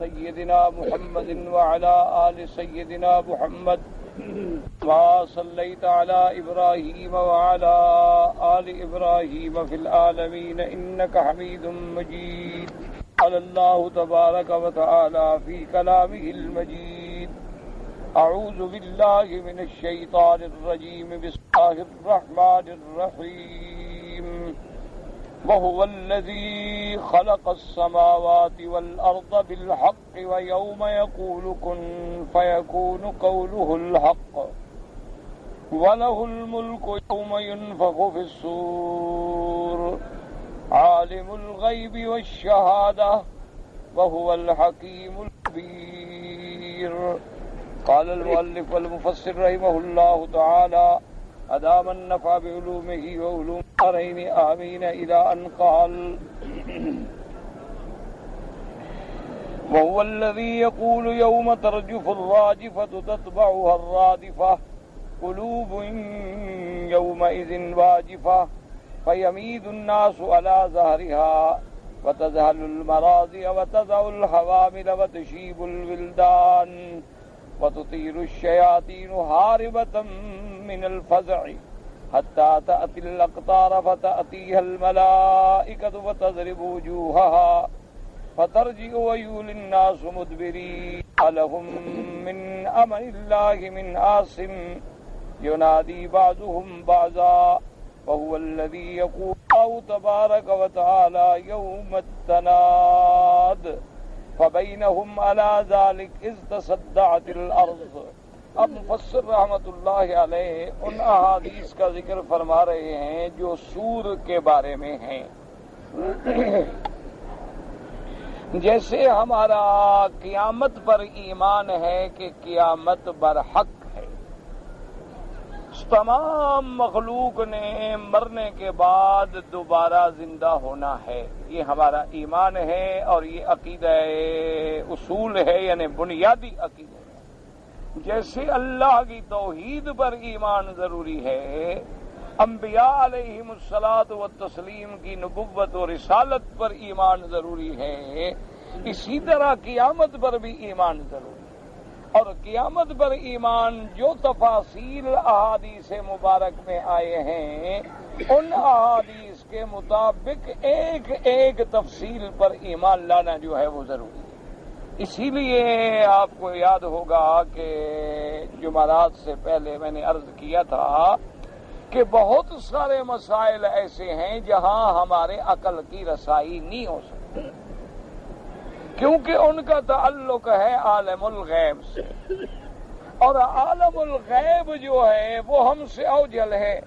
سيدنا محمد وعلى آل سيدنا محمد ما صليت على إبراهيم وعلى آل إبراهيم في العالمين إنك حميد مجيد. قال الله تبارك وتعالى في كلامه المجيد: أعوذ بالله من الشيطان الرجيم. بسم الله الرحمن الرحيم. وهو الذي خلق السماوات والأرض بالحق ويوم يقول كن فيكون قوله الحق وله الملك يوم ينفخ في الصور عالم الغيب والشهادة وهو الحكيم الخبير. قال المؤلف والمفسر رحمه الله تعالى: أدام النفع بعلومه وعلوم الدارين آمين، إلى أن قال: وهو الذي يقول يوم ترجف الراجفة تتبعها الرادفة قلوب يومئذ واجفة فيميد الناس على ظهرها وتذهل المراضي وتضع الحوامل وتشيب الولدان وتطير الشياطين هاربة من الفزع حتى تأتي الأقطار فتأتيها الملائكة فتضرب وجوهها فترجع ويولي الناس مدبرين لهم من أمر الله من عاصم ينادي بعضهم بعضا وهو الذي يقول الله تبارك وتعالى يوم التناد فبينهم على ذلك إذ تصدعت الأرض. اب مفسر رحمت اللہ علیہ ان احادیث کا ذکر فرما رہے ہیں جو سور کے بارے میں ہیں. جیسے ہمارا قیامت پر ایمان ہے کہ قیامت برحق ہے، تمام مخلوق نے مرنے کے بعد دوبارہ زندہ ہونا ہے، یہ ہمارا ایمان ہے اور یہ عقیدہ اصول ہے، یعنی بنیادی عقیدہ. جیسے اللہ کی توحید پر ایمان ضروری ہے، انبیاء علیہم الصلاۃ والتسلیم کی نبوت و رسالت پر ایمان ضروری ہے، اسی طرح قیامت پر بھی ایمان ضروری ہے. اور قیامت پر ایمان جو تفاصیل احادیث مبارک میں آئے ہیں ان احادیث کے مطابق ایک ایک تفصیل پر ایمان لانا جو ہے وہ ضروری ہے. اسی لیے آپ کو یاد ہوگا کہ جمعرات سے پہلے میں نے عرض کیا تھا کہ بہت سارے مسائل ایسے ہیں جہاں ہمارے عقل کی رسائی نہیں ہو سکتی، کیونکہ ان کا تعلق ہے عالم الغیب سے، اور عالم الغیب جو ہے وہ ہم سے اوجل ہے.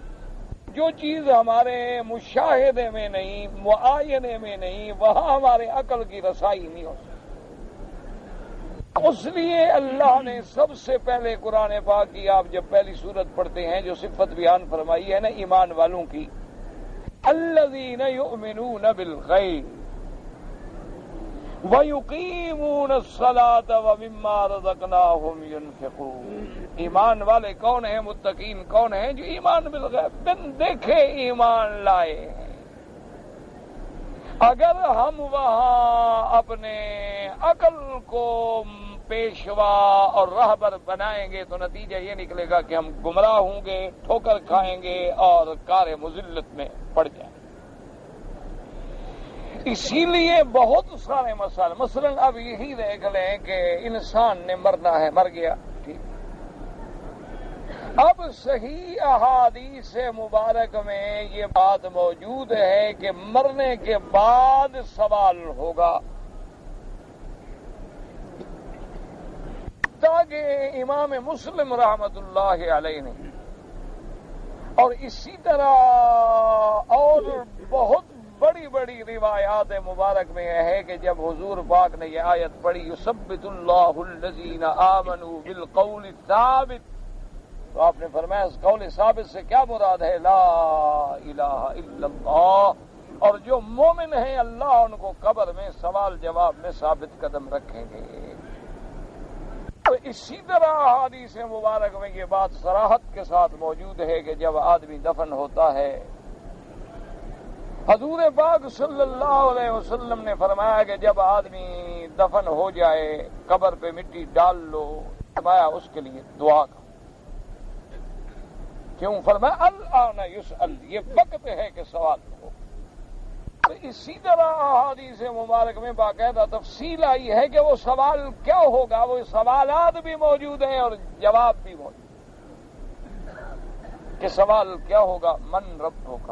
جو چیز ہمارے مشاہدے میں نہیں، معائنے میں نہیں، وہاں ہمارے عقل کی رسائی نہیں ہو سکتی. اس لیے اللہ نے سب سے پہلے قرآن پاک کی آپ جب پہلی سورت پڑھتے ہیں جو صفت بیان فرمائی ہے نا ایمان والوں کی، الذین یؤمنون بالغیب وَيُقِيمُونَ الصَّلَاةَ وَمِمَّا رَزَقْنَاهُمْ يُنْفِقُونَ. ایمان والے کون ہیں؟ متقین کون ہیں؟ جو ایمان بالغیب بن دیکھے ایمان لائے ہیں. اگر ہم وہاں اپنے عقل کو پیشوا اور راہبر بنائیں گے تو نتیجہ یہ نکلے گا کہ ہم گمراہ ہوں گے، ٹھوکر کھائیں گے اور کار مذلت میں پڑ جائیں گے. اسی لیے بہت سارے مسائل، مثلا اب یہی دیکھ لیں کہ انسان نے مرنا ہے، مر گیا، ٹھیک. اب صحیح احادیث مبارک میں یہ بات موجود ہے کہ مرنے کے بعد سوال ہوگا. تاکہ امام مسلم رحمت اللہ علیہ نے اور اسی طرح اور بہت بڑی بڑی روایات مبارک میں ہے کہ جب حضور پاک نے یہ آیت پڑھی یثبت اللہ الذین آمنوا بالقول الثابت، تو آپ نے فرمایا اس قول ثابت سے کیا مراد ہے؟ لا الہ الا اللہ. اور جو مومن ہیں اللہ ان کو قبر میں سوال جواب میں ثابت قدم رکھیں گے. اسی طرح احادیث مبارک میں یہ بات صراحت کے ساتھ موجود ہے کہ جب آدمی دفن ہوتا ہے حضور پاک صلی اللہ علیہ وسلم نے فرمایا کہ جب آدمی دفن ہو جائے قبر پہ مٹی ڈال لو، فرمایا اس کے لیے دعا کرو. کیوں؟ فرمایا الآن یسأل، یہ وقت ہے کہ سوال ہو. اسی طرح احادیث مبارک میں باقاعدہ تفصیل آئی ہے کہ وہ سوال کیا ہوگا. وہ سوالات بھی موجود ہیں اور جواب بھی موجود کہ سوال کیا ہوگا. من ربک،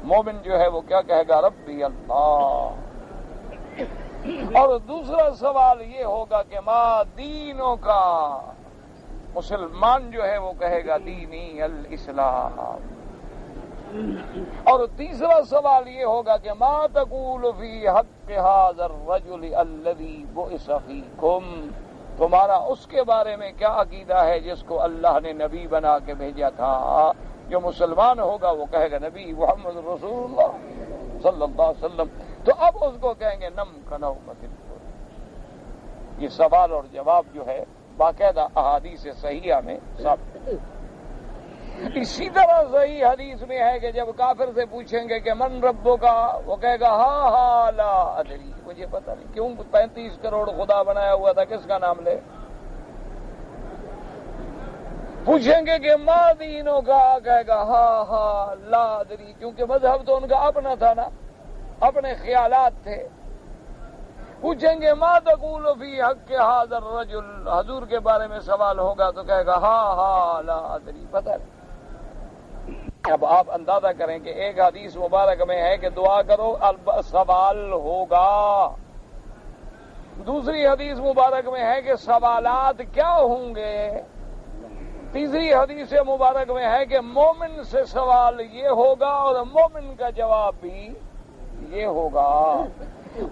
مومن جو ہے وہ کیا کہے گا؟ ربی اللہ. اور دوسرا سوال یہ ہوگا کہ ما دینوں کا، مسلمان جو ہے وہ کہے گا دینی الاسلام. اور تیسرا سوال یہ ہوگا کہ ما تقول فی حق ھذا الرجل الذی بعث فیکم، تمہارا اس کے بارے میں کیا عقیدہ ہے جس کو اللہ نے نبی بنا کے بھیجا تھا. جو مسلمان ہوگا وہ کہے گا نبی محمد رسول اللہ صلی اللہ علیہ وسلم. تو اب اس کو کہیں گے نم کنومۃ الفل. یہ سوال اور جواب جو ہے باقاعدہ احادیث صحیحہ میں ثابت. اسی طرح صحیح حدیث میں ہے کہ جب کافر سے پوچھیں گے کہ من ربو کا، وہ کہے گا ہاں لا ادری، مجھے پتہ نہیں. کیوں؟ 35 کروڑ خدا بنایا ہوا تھا، کس کا نام لے؟ پوچھیں گے کہ ما دینوں کا، کہے گا ہاں لا ادری، کیونکہ مذہب تو ان کا اپنا تھا نا، اپنے خیالات تھے. پوچھیں گے ما تقول فی حق ھذا الرجل، حضور کے بارے میں سوال ہوگا تو کہے گا ہاں لا ادری، پتہ نہیں. اب آپ اندازہ کریں کہ ایک حدیث مبارک میں ہے کہ دعا کرو سوال ہوگا، دوسری حدیث مبارک میں ہے کہ سوالات کیا ہوں گے، تیسری حدیث مبارک میں ہے کہ مومن سے سوال یہ ہوگا اور مومن کا جواب بھی یہ ہوگا،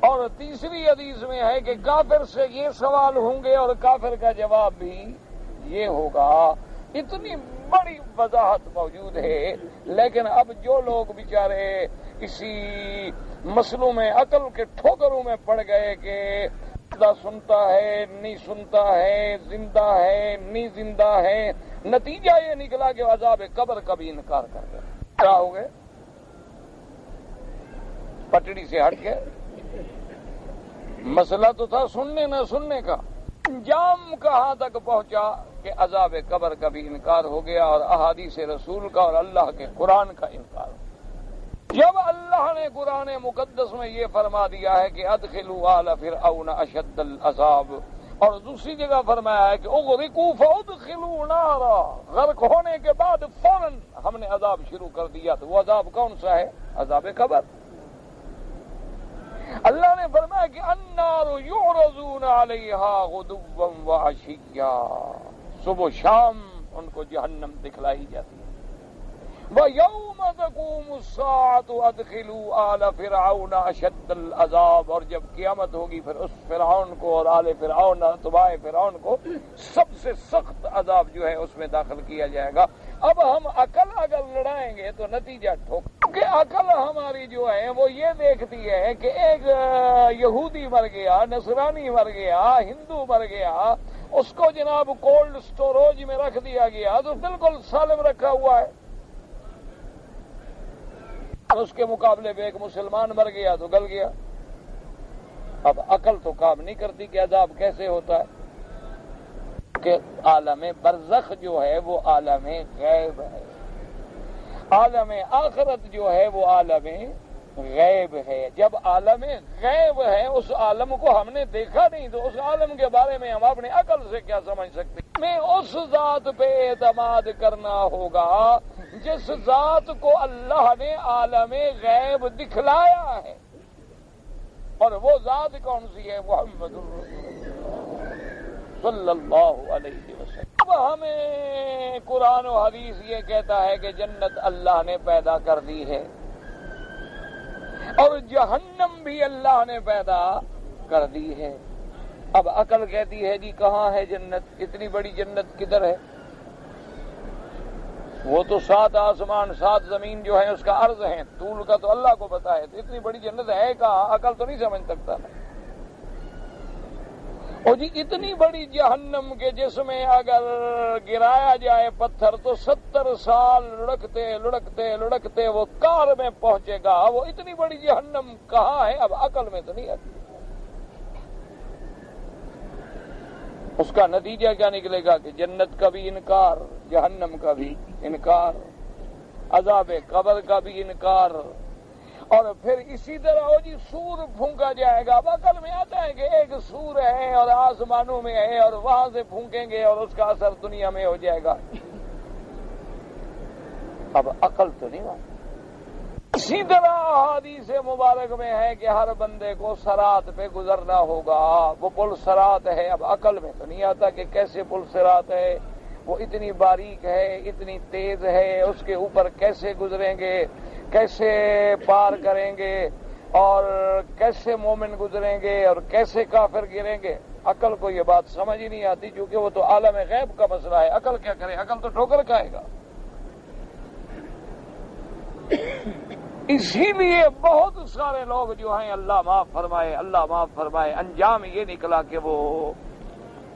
اور تیسری حدیث میں ہے کہ کافر سے یہ سوال ہوں گے اور کافر کا جواب بھی یہ ہوگا. اتنی بڑی وضاحت موجود ہے. لیکن اب جو لوگ بیچارے اسی مسئلوں میں عقل کے ٹھوکروں میں پڑ گئے کہ سنتا ہے نہیں سنتا ہے، زندہ ہے نہیں زندہ ہے، نتیجہ یہ نکلا کہ عذاب قبر کا بھی انکار کر گئے. کیا ہو گئے؟ پٹڑی سے ہٹ گئے. مسئلہ تو تھا سننے نہ سننے کا، انجام کہاں تک پہنچا کہ عذاب قبر کا بھی انکار ہو گیا اور احادیث رسول کا اور اللہ کے قرآن کا انکار ہو گیا. جب اللہ نے قرآن مقدس میں یہ فرما دیا ہے کہ ادخلوا آل فرعون اشد العذاب، اور دوسری جگہ فرمایا ہے کہ اغرقوا فادخلوا نارا، غرق ہونے کے بعد فوراً ہم نے عذاب شروع کر دیا، تو وہ عذاب کون سا ہے؟ عذاب قبر. اللہ نے فرمایا کہ النار یعرضون علیہا غدوا وعشیا، صبح و شام ان کو جہنم دکھلائی جاتی ہے. وَيَوْمَ تَقُومُ السَّاعَةُ أَدْخِلُوا آلَ فِرْعَوْنَ أَشَدَّ الْعَذَابِ، اور جب قیامت ہوگی پھر اس فرعون کو اور آل فرعون اتباع فرعون کو سب سے سخت عذاب جو ہے اس میں داخل کیا جائے گا. اب ہم عقل اگر لڑائیں گے تو نتیجہ ٹھوک، کیونکہ عقل ہماری جو ہے وہ یہ دیکھتی ہے کہ ایک یہودی مر گیا، نصرانی مر گیا، ہندو مر گیا، اس کو جناب کولڈ سٹوریج میں رکھ دیا گیا تو بالکل سالم رکھا ہوا ہے. اس کے مقابلے میں ایک مسلمان مر گیا تو گل گیا. اب عقل تو کام نہیں کرتی کہ عذاب کیسے ہوتا ہے، کہ عالم برزخ جو ہے وہ عالم غیب ہے، عالم آخرت جو ہے وہ عالم غیب ہے. جب عالم غیب ہے اس عالم کو ہم نے دیکھا نہیں تو اس عالم کے بارے میں ہم اپنے عقل سے کیا سمجھ سکتے ہیں؟ ہمیں اس ذات پہ اعتماد کرنا ہوگا جس ذات کو اللہ نے عالم غیب دکھلایا ہے، اور وہ ذات کون سی ہے؟ محمد صلی اللہ علیہ وسلم. اب ہمیں قرآن و حدیث یہ کہتا ہے کہ جنت اللہ نے پیدا کر دی ہے اور جہنم بھی اللہ نے پیدا کر دی ہے. اب عقل کہتی ہے جی کہاں ہے جنت؟ اتنی بڑی جنت کدھر ہے؟ وہ تو 7 آسمان 7 زمین جو ہے اس کا عرض ہے، طول کا تو اللہ کو پتا ہے، تو اتنی بڑی جنت ہے کہاں؟ عقل تو نہیں سمجھ سکتا نا. اور جی اتنی بڑی جہنم کے جس میں اگر گرایا جائے پتھر تو 70 سال لڑکتے لڑکتے لڑکتے وہ کار میں پہنچے گا. وہ اتنی بڑی جہنم کہاں ہے؟ اب عقل میں تو نہیں آتی. اس کا نتیجہ کیا نکلے گا کہ جنت کا بھی انکار، جہنم کا بھی انکار، عذاب قبر کا بھی انکار، اور پھر اسی طرح جی سور پھونکا جائے گا۔ اب عقل میں آتا ہے کہ ایک سور ہے اور آسمانوں میں ہے اور وہاں سے پھونکیں گے اور اس کا اثر دنیا میں ہو جائے گا۔ اب عقل تو نہیں بات۔ اسی طرح حدیث مبارک میں ہے کہ ہر بندے کو صراط پہ گزرنا ہوگا، وہ پل صراط ہے۔ اب عقل میں تو نہیں آتا کہ کیسے پل صراط ہے، وہ اتنی باریک ہے، اتنی تیز ہے، اس کے اوپر کیسے گزریں گے، کیسے پار کریں گے، اور کیسے مومن گزریں گے اور کیسے کافر گریں گے۔ عقل کو یہ بات سمجھ ہی نہیں آتی، کیونکہ وہ تو عالم غیب کا مسئلہ ہے۔ عقل کیا کرے، عقل تو ٹھوکر کھائے گا۔ اسی لیے بہت سارے لوگ جو ہیں، اللہ معاف فرمائے، اللہ معاف فرمائے، انجام یہ نکلا کہ وہ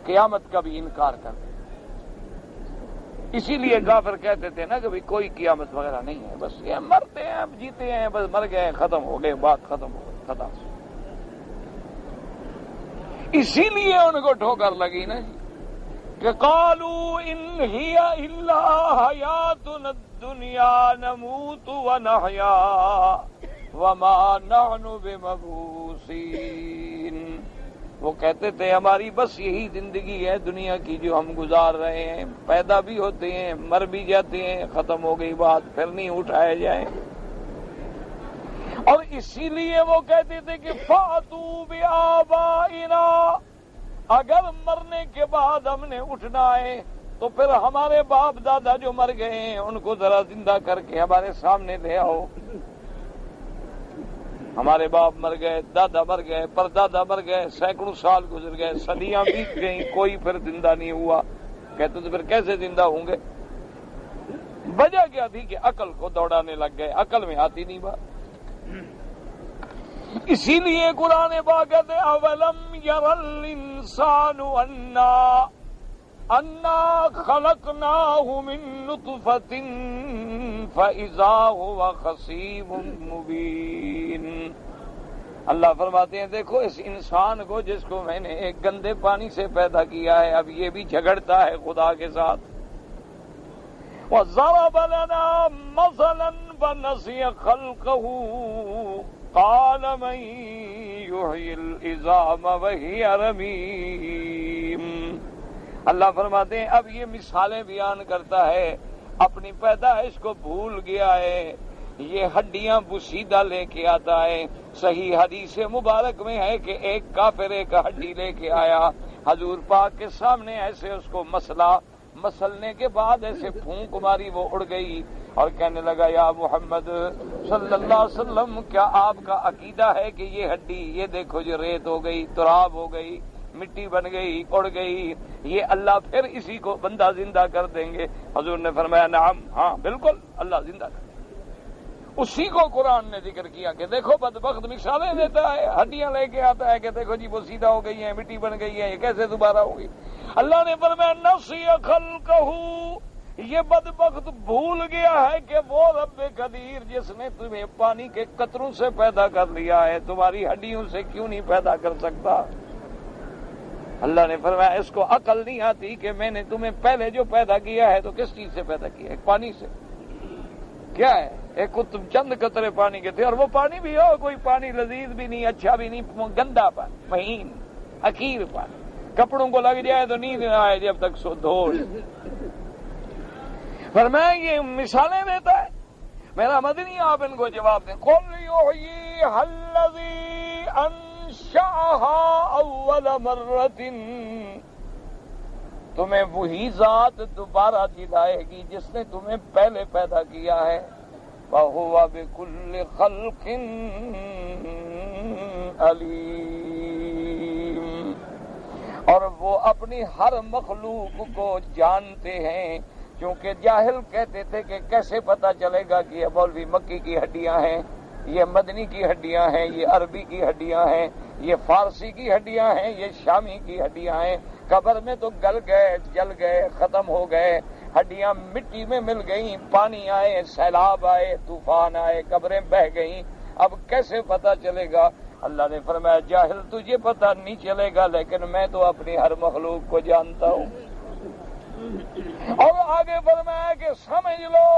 قیامت کا بھی انکار کر دیں۔ اسی لیے کافر کہتے تھے نا کہ بھی کوئی قیامت وغیرہ نہیں ہے، بس یہ مرتے ہیں، اب جیتے ہیں، بس مر گئے، ختم ہو گئے، بات ختم ہو گئی، خطا سے۔ اسی لیے ان کو ٹھوکر لگی نا کہ قالوا ان ہی الا حیاتنا الدنیا نموت ونحیا وما نحن بمبعوثین۔ وہ کہتے تھے ہماری بس یہی زندگی ہے دنیا کی جو ہم گزار رہے ہیں، پیدا بھی ہوتے ہیں، مر بھی جاتے ہیں، ختم ہو گئی بات، پھر نہیں اٹھائے جائیں۔ اور اسی لیے وہ کہتے تھے کہ فاتوا بآبائنا، اگر مرنے کے بعد ہم نے اٹھنا ہے تو پھر ہمارے باپ دادا جو مر گئے ہیں ان کو ذرا زندہ کر کے ہمارے سامنے لے آؤ۔ ہمارے باپ مر گئے، دادا مر گئے، پردادا مر گئے، سینکڑوں سال گزر گئے، صدیاں بیت گئیں، کوئی پھر زندہ نہیں ہوا۔ کہتے تو پھر کیسے زندہ ہوں گے؟ وجہ کیا تھی کہ عقل کو دوڑانے لگ گئے، عقل میں آتی نہیں بات۔ اسی لیے قرآن پاک کہتے اولم یر الانسان انا خلقناہ من نطفۃ فاذا هو خصیم مبین۔ اللہ فرماتے ہیں دیکھو اس انسان کو جس کو میں نے ایک گندے پانی سے پیدا کیا ہے، اب یہ بھی جھگڑتا ہے خدا کے ساتھ۔ وَضَرَبَ لَنَا مَثَلًا فَنَسِيَ خَلْقَهُ قَالَ مَن يُحْيِي الْعِظَامَ وَهِيَ رَمِيمٌ۔ اللہ فرماتے ہیں اب یہ مثالیں بیان کرتا ہے، اپنی پیدائش کو بھول گیا ہے، یہ ہڈیاں بسیدہ لے کے آتا ہے۔ صحیح حدیث مبارک میں ہے کہ ایک کافر ایک ہڈی لے کے آیا، حضور پاک کے سامنے ایسے اس کو مسلنے کے بعد ایسے پھونک ماری، وہ اڑ گئی اور کہنے لگا یا محمد صلی اللہ علیہ وسلم، کیا آپ کا عقیدہ ہے کہ یہ ہڈی، یہ دیکھو جو ریت ہو گئی، تراب ہو گئی، مٹی بن گئی، اڑ گئی، یہ اللہ پھر اسی کو بندہ زندہ کر دیں گے؟ حضور نے فرمایا نعم، ہاں بالکل اللہ زندہ کر دیں گے۔ اسی کو قرآن نے ذکر کیا کہ دیکھو بدبخت مثالیں دیتا ہے، ہڈیاں لے کے آتا ہے کہ دیکھو جی وہ سیدھا ہو گئی ہیں، مٹی بن گئی ہے، یہ کیسے دوبارہ ہوگی؟ اللہ نے فرمایا نسی خلقہ، یہ بدبخت بھول گیا ہے کہ وہ رب قدیر جس نے تمہیں پانی کے قطروں سے پیدا کر لیا ہے تمہاری ہڈیوں سے کیوں نہیں پیدا کر سکتا؟ اللہ نے فرمایا اس کو عقل نہیں آتی کہ میں نے تمہیں پہلے جو پیدا کیا ہے تو کس چیز سے پیدا کیا ہے؟ پانی سے۔ کیا ہے؟ ایک تم چند قطرے پانی کے تھے، اور وہ پانی بھی ہو کوئی پانی لذیذ بھی نہیں، اچھا بھی نہیں، گندا پانی، مہین حقیر پانی، کپڑوں کو لگ جائے تو نیند نہ آئے جب تک سو دھو۔ فرمایا یہ مثالیں دیتا ہے میرا مدنی، آپ ان کو جواب دیں۔ قل یحییھا الذی انشأھا اول مرۃ، تمہیں وہی ذات دوبارہ دلائے گی جس نے تمہیں پہلے پیدا کیا ہے۔ وَهُوَ بِكُلِّ خَلْقٍ عَلِيمٌ، اور وہ اپنی ہر مخلوق کو جانتے ہیں۔ کیونکہ جاہل کہتے تھے کہ کیسے پتا چلے گا کہ یہ مولوی مکی کی ہڈیاں ہیں، یہ مدنی کی ہڈیاں ہیں، یہ عربی کی ہڈیاں ہیں، یہ فارسی کی ہڈیاں ہیں، یہ شامی کی ہڈیاں ہیں۔ قبر میں تو گل گئے، جل گئے، ختم ہو گئے، ہڈیاں مٹی میں مل گئیں، پانی آئے، سیلاب آئے، طوفان آئے، قبریں بہہ گئیں، اب کیسے پتا چلے گا؟ اللہ نے فرمایا جاہل تجھے پتہ نہیں چلے گا لیکن میں تو اپنی ہر مخلوق کو جانتا ہوں. اور آگے فرمایا کہ سمجھ لو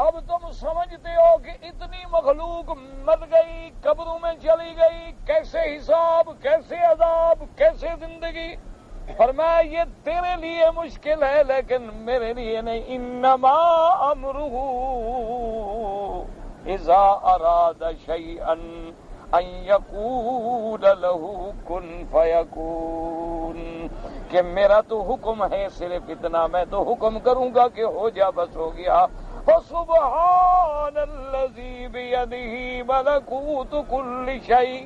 اب تم سمجھتے ہو کہ اتنی مخلوق مر گئی قبروں میں چلی گئی کیسے حساب کیسے عذاب کیسے زندگی. فرمایا یہ تیرے لیے مشکل ہے لیکن میرے لیے نہیں. انما امرہ اذا اراد شیئا ان یقول له کن فیکون. کہ میرا تو حکم ہے صرف اتنا میں تو حکم کروں گا کہ ہو جا بس ہو گیا. فسبحان الذی بیدہ ملکوت کل شیء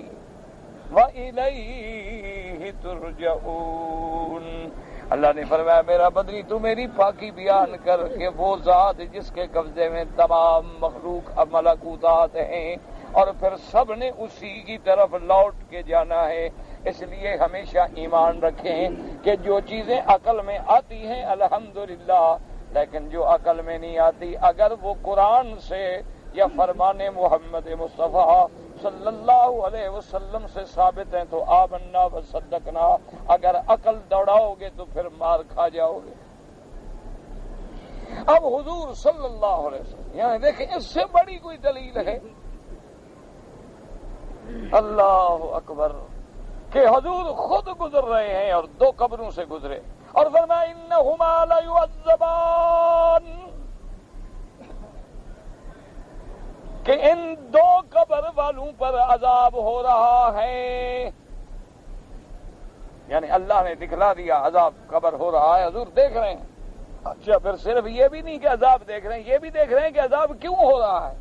وَإِلَيْهِ تُرْجَعُونَ. اللہ نے فرمایا میرا بدری تو میری پاکی بیان کر کہ وہ ذات جس کے قبضے میں تمام مخلوق اب ملکوتات ہیں اور پھر سب نے اسی کی طرف لوٹ کے جانا ہے. اس لیے ہمیشہ ایمان رکھیں کہ جو چیزیں عقل میں آتی ہیں الحمدللہ لیکن جو عقل میں نہیں آتی اگر وہ قرآن سے یا فرمان محمد مصطفیٰ صلی اللہ علیہ وسلم سے ثابت ہیں تو آمنا و صدقنا. اگر عقل دوڑاؤ گے تو پھر مار کھا جاؤ گے. اب حضور صلی اللہ علیہ وسلم یعنی دیکھیں اس سے بڑی کوئی دلیل ہے اللہ اکبر کہ حضور خود گزر رہے ہیں اور دو قبروں سے گزرے اور فرمایا انہما لیعذبان کہ ان دو قبر والوں پر عذاب ہو رہا ہے. یعنی اللہ نے دکھلا دیا عذاب قبر ہو رہا ہے حضور دیکھ رہے ہیں. اچھا پھر صرف یہ بھی نہیں کہ عذاب دیکھ رہے ہیں یہ بھی دیکھ رہے ہیں کہ عذاب کیوں ہو رہا ہے.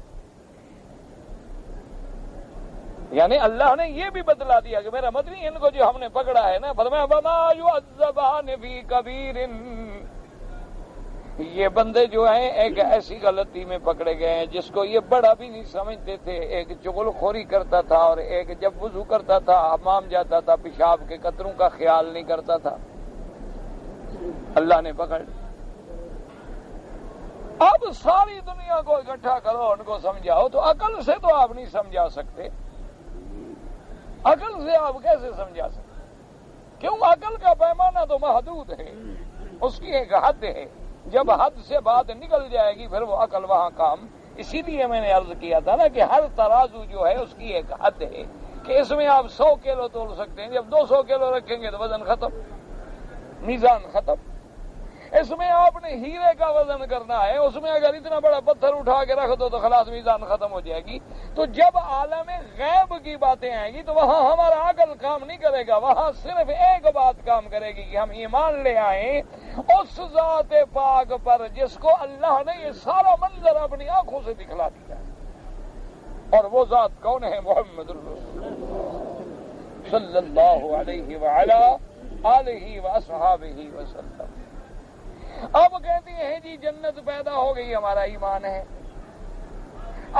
یعنی اللہ نے یہ بھی بتلا دیا کہ میرا مدنی ان کو جو ہم نے پکڑا ہے نا فرمایا وما يعذبان فی کبیر. یہ بندے جو ہیں ایک ایسی غلطی میں پکڑے گئے ہیں جس کو یہ بڑا بھی نہیں سمجھتے تھے. ایک چغل خوری کرتا تھا اور ایک جب وضو کرتا تھا حمام جاتا تھا پیشاب کے قطروں کا خیال نہیں کرتا تھا. اللہ نے پکڑ. اب ساری دنیا کو اکٹھا کرو ان کو سمجھاؤ تو عقل سے تو آپ نہیں سمجھا سکتے. عقل سے آپ کیسے سمجھا سکتے کیوں عقل کا پیمانہ تو محدود ہے اس کی ایک حد ہے. جب حد سے بات نکل جائے گی پھر وہ عقل وہاں کام. اسی لیے میں نے عرض کیا تھا نا کہ ہر ترازو جو ہے اس کی ایک حد ہے کہ اس میں آپ 100 کلو تول سکتے ہیں جب 200 کلو رکھیں گے تو وزن ختم میزان ختم. اس میں آپ نے ہیرے کا وزن کرنا ہے اس میں اگر اتنا بڑا پتھر اٹھا کے رکھ دو تو خلاص میزان ختم ہو جائے گی. تو جب عالم غیب کی باتیں آئیں گی تو وہاں ہمارا عقل کام نہیں کرے گا. وہاں صرف ایک بات کام کرے گی کہ ہم ایمان لے آئیں اس ذات پاک پر جس کو اللہ نے یہ سارا منظر اپنی آنکھوں سے دکھلا دیا. اور وہ ذات کون ہے محمد صلی اللہ علیہ وعلا آلہ واصحابہ وسلم. اب کہتی ہیں جی جنت پیدا ہو گئی ہمارا ایمان ہے.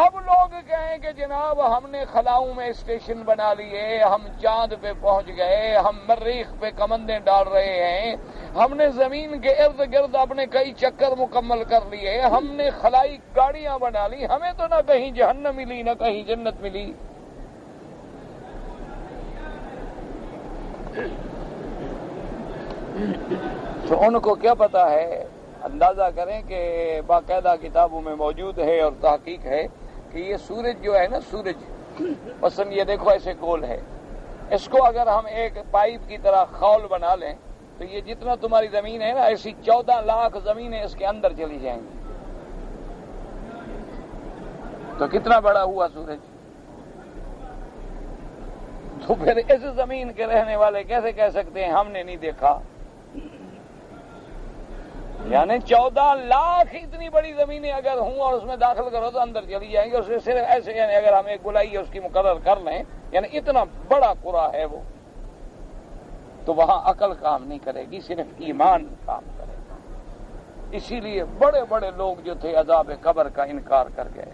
اب لوگ کہیں کہ جناب ہم نے خلاؤں میں اسٹیشن بنا لیے ہم چاند پہ پہنچ گئے ہم مریخ پہ کمندیں ڈال رہے ہیں ہم نے زمین کے ارد گرد اپنے کئی چکر مکمل کر لیے ہم نے خلائی گاڑیاں بنا لی ہمیں تو نہ کہیں جہنم ملی نہ کہیں جنت ملی. تو ان کو کیا پتا ہے. اندازہ کریں کہ باقاعدہ کتابوں میں موجود ہے اور تحقیق ہے کہ یہ سورج جو ہے نا سورج مثلا یہ دیکھو ایسے گول ہے اس کو اگر ہم ایک پائپ کی طرح خول بنا لیں تو یہ جتنا تمہاری زمین ہے نا ایسی 14 لاکھ زمینیں اس کے اندر چلی جائیں گی. تو کتنا بڑا ہوا سورج. تو پھر اس زمین کے رہنے والے کیسے کہہ سکتے ہیں ہم نے نہیں دیکھا. یعنی 14 لاکھ اتنی بڑی زمینیں اگر ہوں اور اس میں داخل کرو تو اندر چلی جائیں گے. اس سے صرف ایسے یعنی اگر ہم ایک گولائی اس کی مقرر کر لیں یعنی اتنا بڑا قرآن ہے وہ تو وہاں عقل کام نہیں کرے گی صرف ایمان کام کرے گا. اسی لیے بڑے بڑے لوگ جو تھے عذاب قبر کا انکار کر گئے.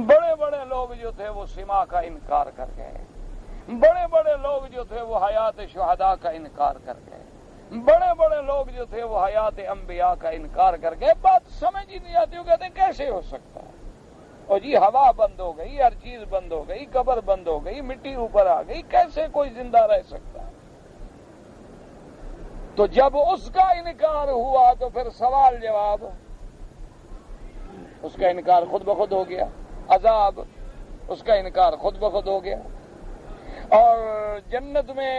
بڑے بڑے لوگ جو تھے وہ سما کا انکار کر گئے. بڑے بڑے لوگ جو تھے وہ حیات شہداء کا انکار کر گئے. بڑے بڑے لوگ جو تھے وہ حیات انبیاء کا انکار کر گئے. بات سمجھ ہی نہیں آتی وہ کہتے ہیں کیسے ہو سکتا ہے. اور جی ہوا بند ہو گئی، ہر چیز بند ہو گئی، قبر بند ہو گئی، مٹی اوپر آ گئی، کیسے کوئی زندہ رہ سکتا ہے؟ تو جب اس کا انکار ہوا تو پھر سوال جواب، اس کا انکار خود بخود ہو گیا، عذاب اس کا انکار خود بخود ہو گیا، اور جنت میں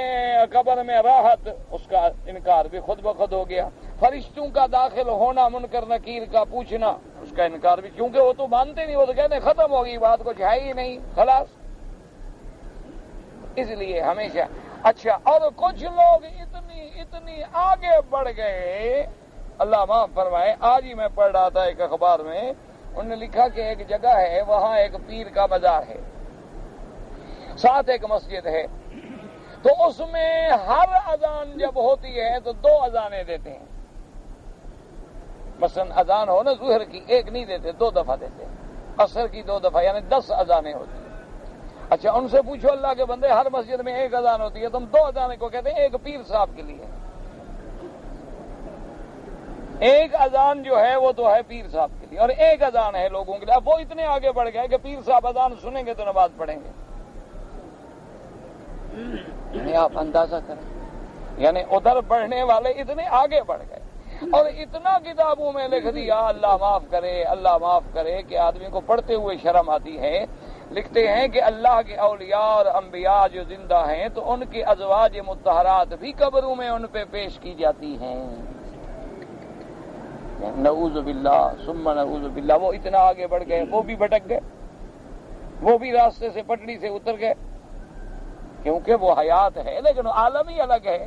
قبر میں راحت اس کا انکار بھی خود بخود ہو گیا، فرشتوں کا داخل ہونا، منکر نکیر کا پوچھنا اس کا انکار بھی، کیونکہ وہ تو مانتے نہیں، وہ تو کہتے ہیں ختم ہوگی بات، کچھ ہے ہی نہیں، خلاص۔ اس لیے ہمیشہ اچھا، اور کچھ لوگ اتنی آگے بڑھ گئے، اللہ معاف فرمائے، آج ہی میں پڑھ رہا تھا ایک اخبار میں، انہوں نے لکھا کہ ایک جگہ ہے، وہاں ایک پیر کا مزار ہے، ساتھ ایک مسجد ہے، تو اس میں ہر اذان جب ہوتی ہے تو 2 اذانیں دیتے ہیں، مثلا اذان ہو نا ظہر کی، ایک نہیں دیتے، 2 دفعہ دیتے ہیں، عصر کی 2 دفعہ، یعنی 10 اذانیں ہوتی ہیں۔ اچھا ان سے پوچھو اللہ کے بندے، ہر مسجد میں ایک اذان ہوتی ہے، تم 2 اذانیں کو کہتے ہیں؟ ایک پیر صاحب کے لیے ایک اذان جو ہے وہ تو ہے پیر صاحب کے لیے، اور ایک اذان ہے لوگوں کے لیے۔ اب وہ اتنے آگے بڑھ گئے کہ پیر صاحب اذان سنیں گے تو نماز پڑھیں گے، یعنی آپ اندازہ کریں، یعنی ادھر بڑھنے والے اتنے آگے بڑھ گئے، اور اتنا کتابوں میں لکھ دیا، اللہ معاف کرے، اللہ معاف کرے، کہ آدمی کو پڑھتے ہوئے شرم آتی ہے۔ لکھتے ہیں کہ اللہ کے اولیاء اور انبیاء جو زندہ ہیں تو ان کی ازواج مطہرات بھی قبروں میں ان پہ پیش کی جاتی ہیں، نعوذ باللہ ثم نعوذ باللہ۔ وہ اتنا آگے بڑھ گئے، وہ بھی بھٹک گئے، وہ بھی راستے سے، پٹڑی سے اتر گئے، کیونکہ وہ حیات ہے لیکن عالم ہی الگ ہے،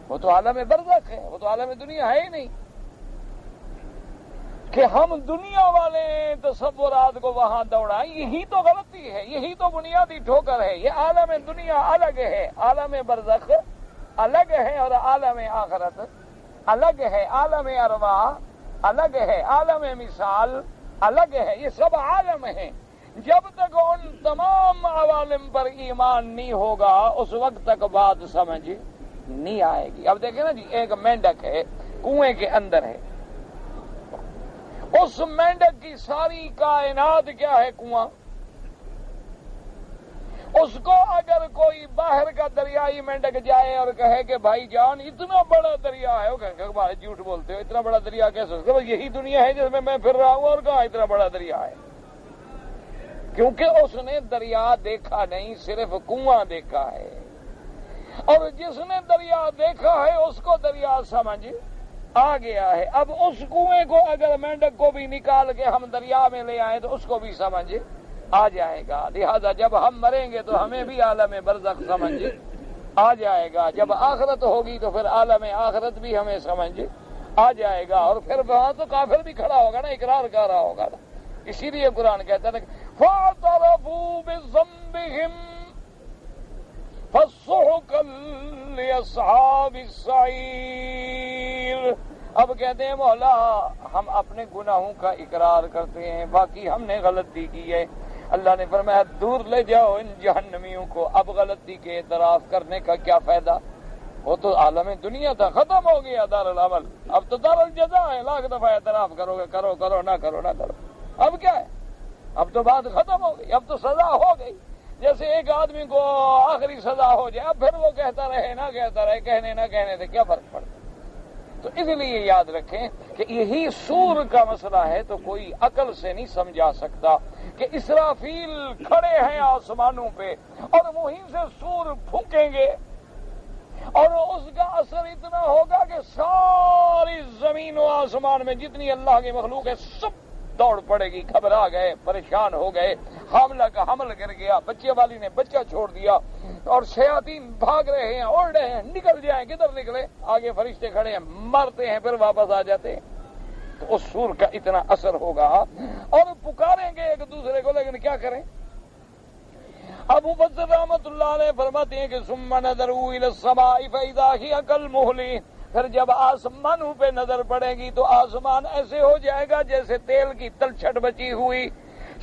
وہ تو عالم برزخ ہے، وہ تو عالم دنیا ہے ہی نہیں، کہ ہم دنیا والے تصورات کو وہاں دوڑائیں، یہی تو غلطی ہے، یہی تو بنیادی ٹھوکر ہے۔ یہ عالم دنیا الگ ہے، عالم برزخ الگ ہے، اور عالم آخرت الگ ہے، عالم ارواح الگ ہے، عالم مثال الگ ہے، یہ سب عالم ہیں۔ جب تک ان تمام عوالم پر ایمان نہیں ہوگا اس وقت تک بات سمجھ نہیں آئے گی۔ اب دیکھیں نا جی، ایک مینڈک ہے، کنویں کے اندر ہے، اس مینڈک کی ساری کائنات کیا ہے؟ کنواں۔ اس کو اگر کوئی باہر کا دریائی مینڈک جائے اور کہے کہ بھائی جان اتنا بڑا دریا ہے، وہ کہیں گے بھائی جھوٹ بولتے ہو، اتنا بڑا دریا کیسے ہو؟ یہی دنیا ہے جس میں پھر رہا ہوں، اور کہاں اتنا بڑا دریا ہے؟ کیونکہ اس نے دریا دیکھا نہیں، صرف کنواں دیکھا ہے، اور جس نے دریا دیکھا ہے اس کو دریا سمجھ آ گیا ہے۔ اب اس کنویں کو اگر مینڈک کو بھی نکال کے ہم دریا میں لے آئے تو اس کو بھی سمجھ آ جائے گا۔ لہذا جب ہم مریں گے تو ہمیں بھی عالم برزخ سمجھ آ جائے گا، جب آخرت ہوگی تو پھر عالم آخرت بھی ہمیں سمجھ آ جائے گا، اور پھر وہاں تو کافر بھی کھڑا ہوگا نا، اقرار کر رہا ہوگا نا۔ اسی لیے قرآن کہتا ہے فَاعْتَرَفُوا بِذَنبِهِمْ فَسُحْقًا لِّأَصْحَابِ السَّعِيرِ۔ اب کہتے ہیں مولا ہم اپنے گناہوں کا اقرار کرتے ہیں، باقی ہم نے غلطی کی ہے۔ اللہ نے فرمایا دور لے جاؤ ان جہنمیوں کو، اب غلطی کے اعتراف کرنے کا کیا فائدہ؟ وہ تو عالم دنیا تھا، ختم ہو گیا دار العمل، اب تو دار الجزا ہے، لاکھ دفعہ اعتراف کرو گے، کرو کرو نہ کرو نہ کرو، اب کیا ہے؟ اب تو بات ختم ہو گئی، اب تو سزا ہو گئی۔ جیسے ایک آدمی کو آخری سزا ہو جائے، اب پھر وہ کہتا رہے نہ کہتا رہے، کہنے نہ کہنے سے کیا فرق پڑتا؟ تو اس لیے یاد رکھیں کہ یہی سور کا مسئلہ ہے، تو کوئی عقل سے نہیں سمجھا سکتا کہ اسرافیل کھڑے ہیں آسمانوں پہ اور وہیں سے سور پھونکیں گے، اور اس کا اثر اتنا ہوگا کہ ساری زمین و آسمان میں جتنی اللہ کی مخلوق ہے سب دوڑ پڑے گی، گھبرا گئے، پریشان ہو گئے، حاملہ کا حمل گر گیا، بچے والی نے بچہ چھوڑ دیا، اور شیاطین بھاگ رہے ہیں، اڑ رہے ہیں، نکل جائیں، کدھر نکلے؟ آگے فرشتے کھڑے ہیں، مرتے ہیں پھر واپس آ جاتے ہیں۔ تو اس سور کا اتنا اثر ہوگا، اور پکاریں گے ایک دوسرے کو، لیکن کیا کریں؟ ابو بکر رحمۃ اللہ علیہ فرماتے ہیں کہ ثم نظروا الى السماء فاذا هي كالمهل، پھر جب آسمانوں پہ نظر پڑے گی تو آسمان ایسے ہو جائے گا جیسے تیل کی تلچھٹ بچی ہوئی۔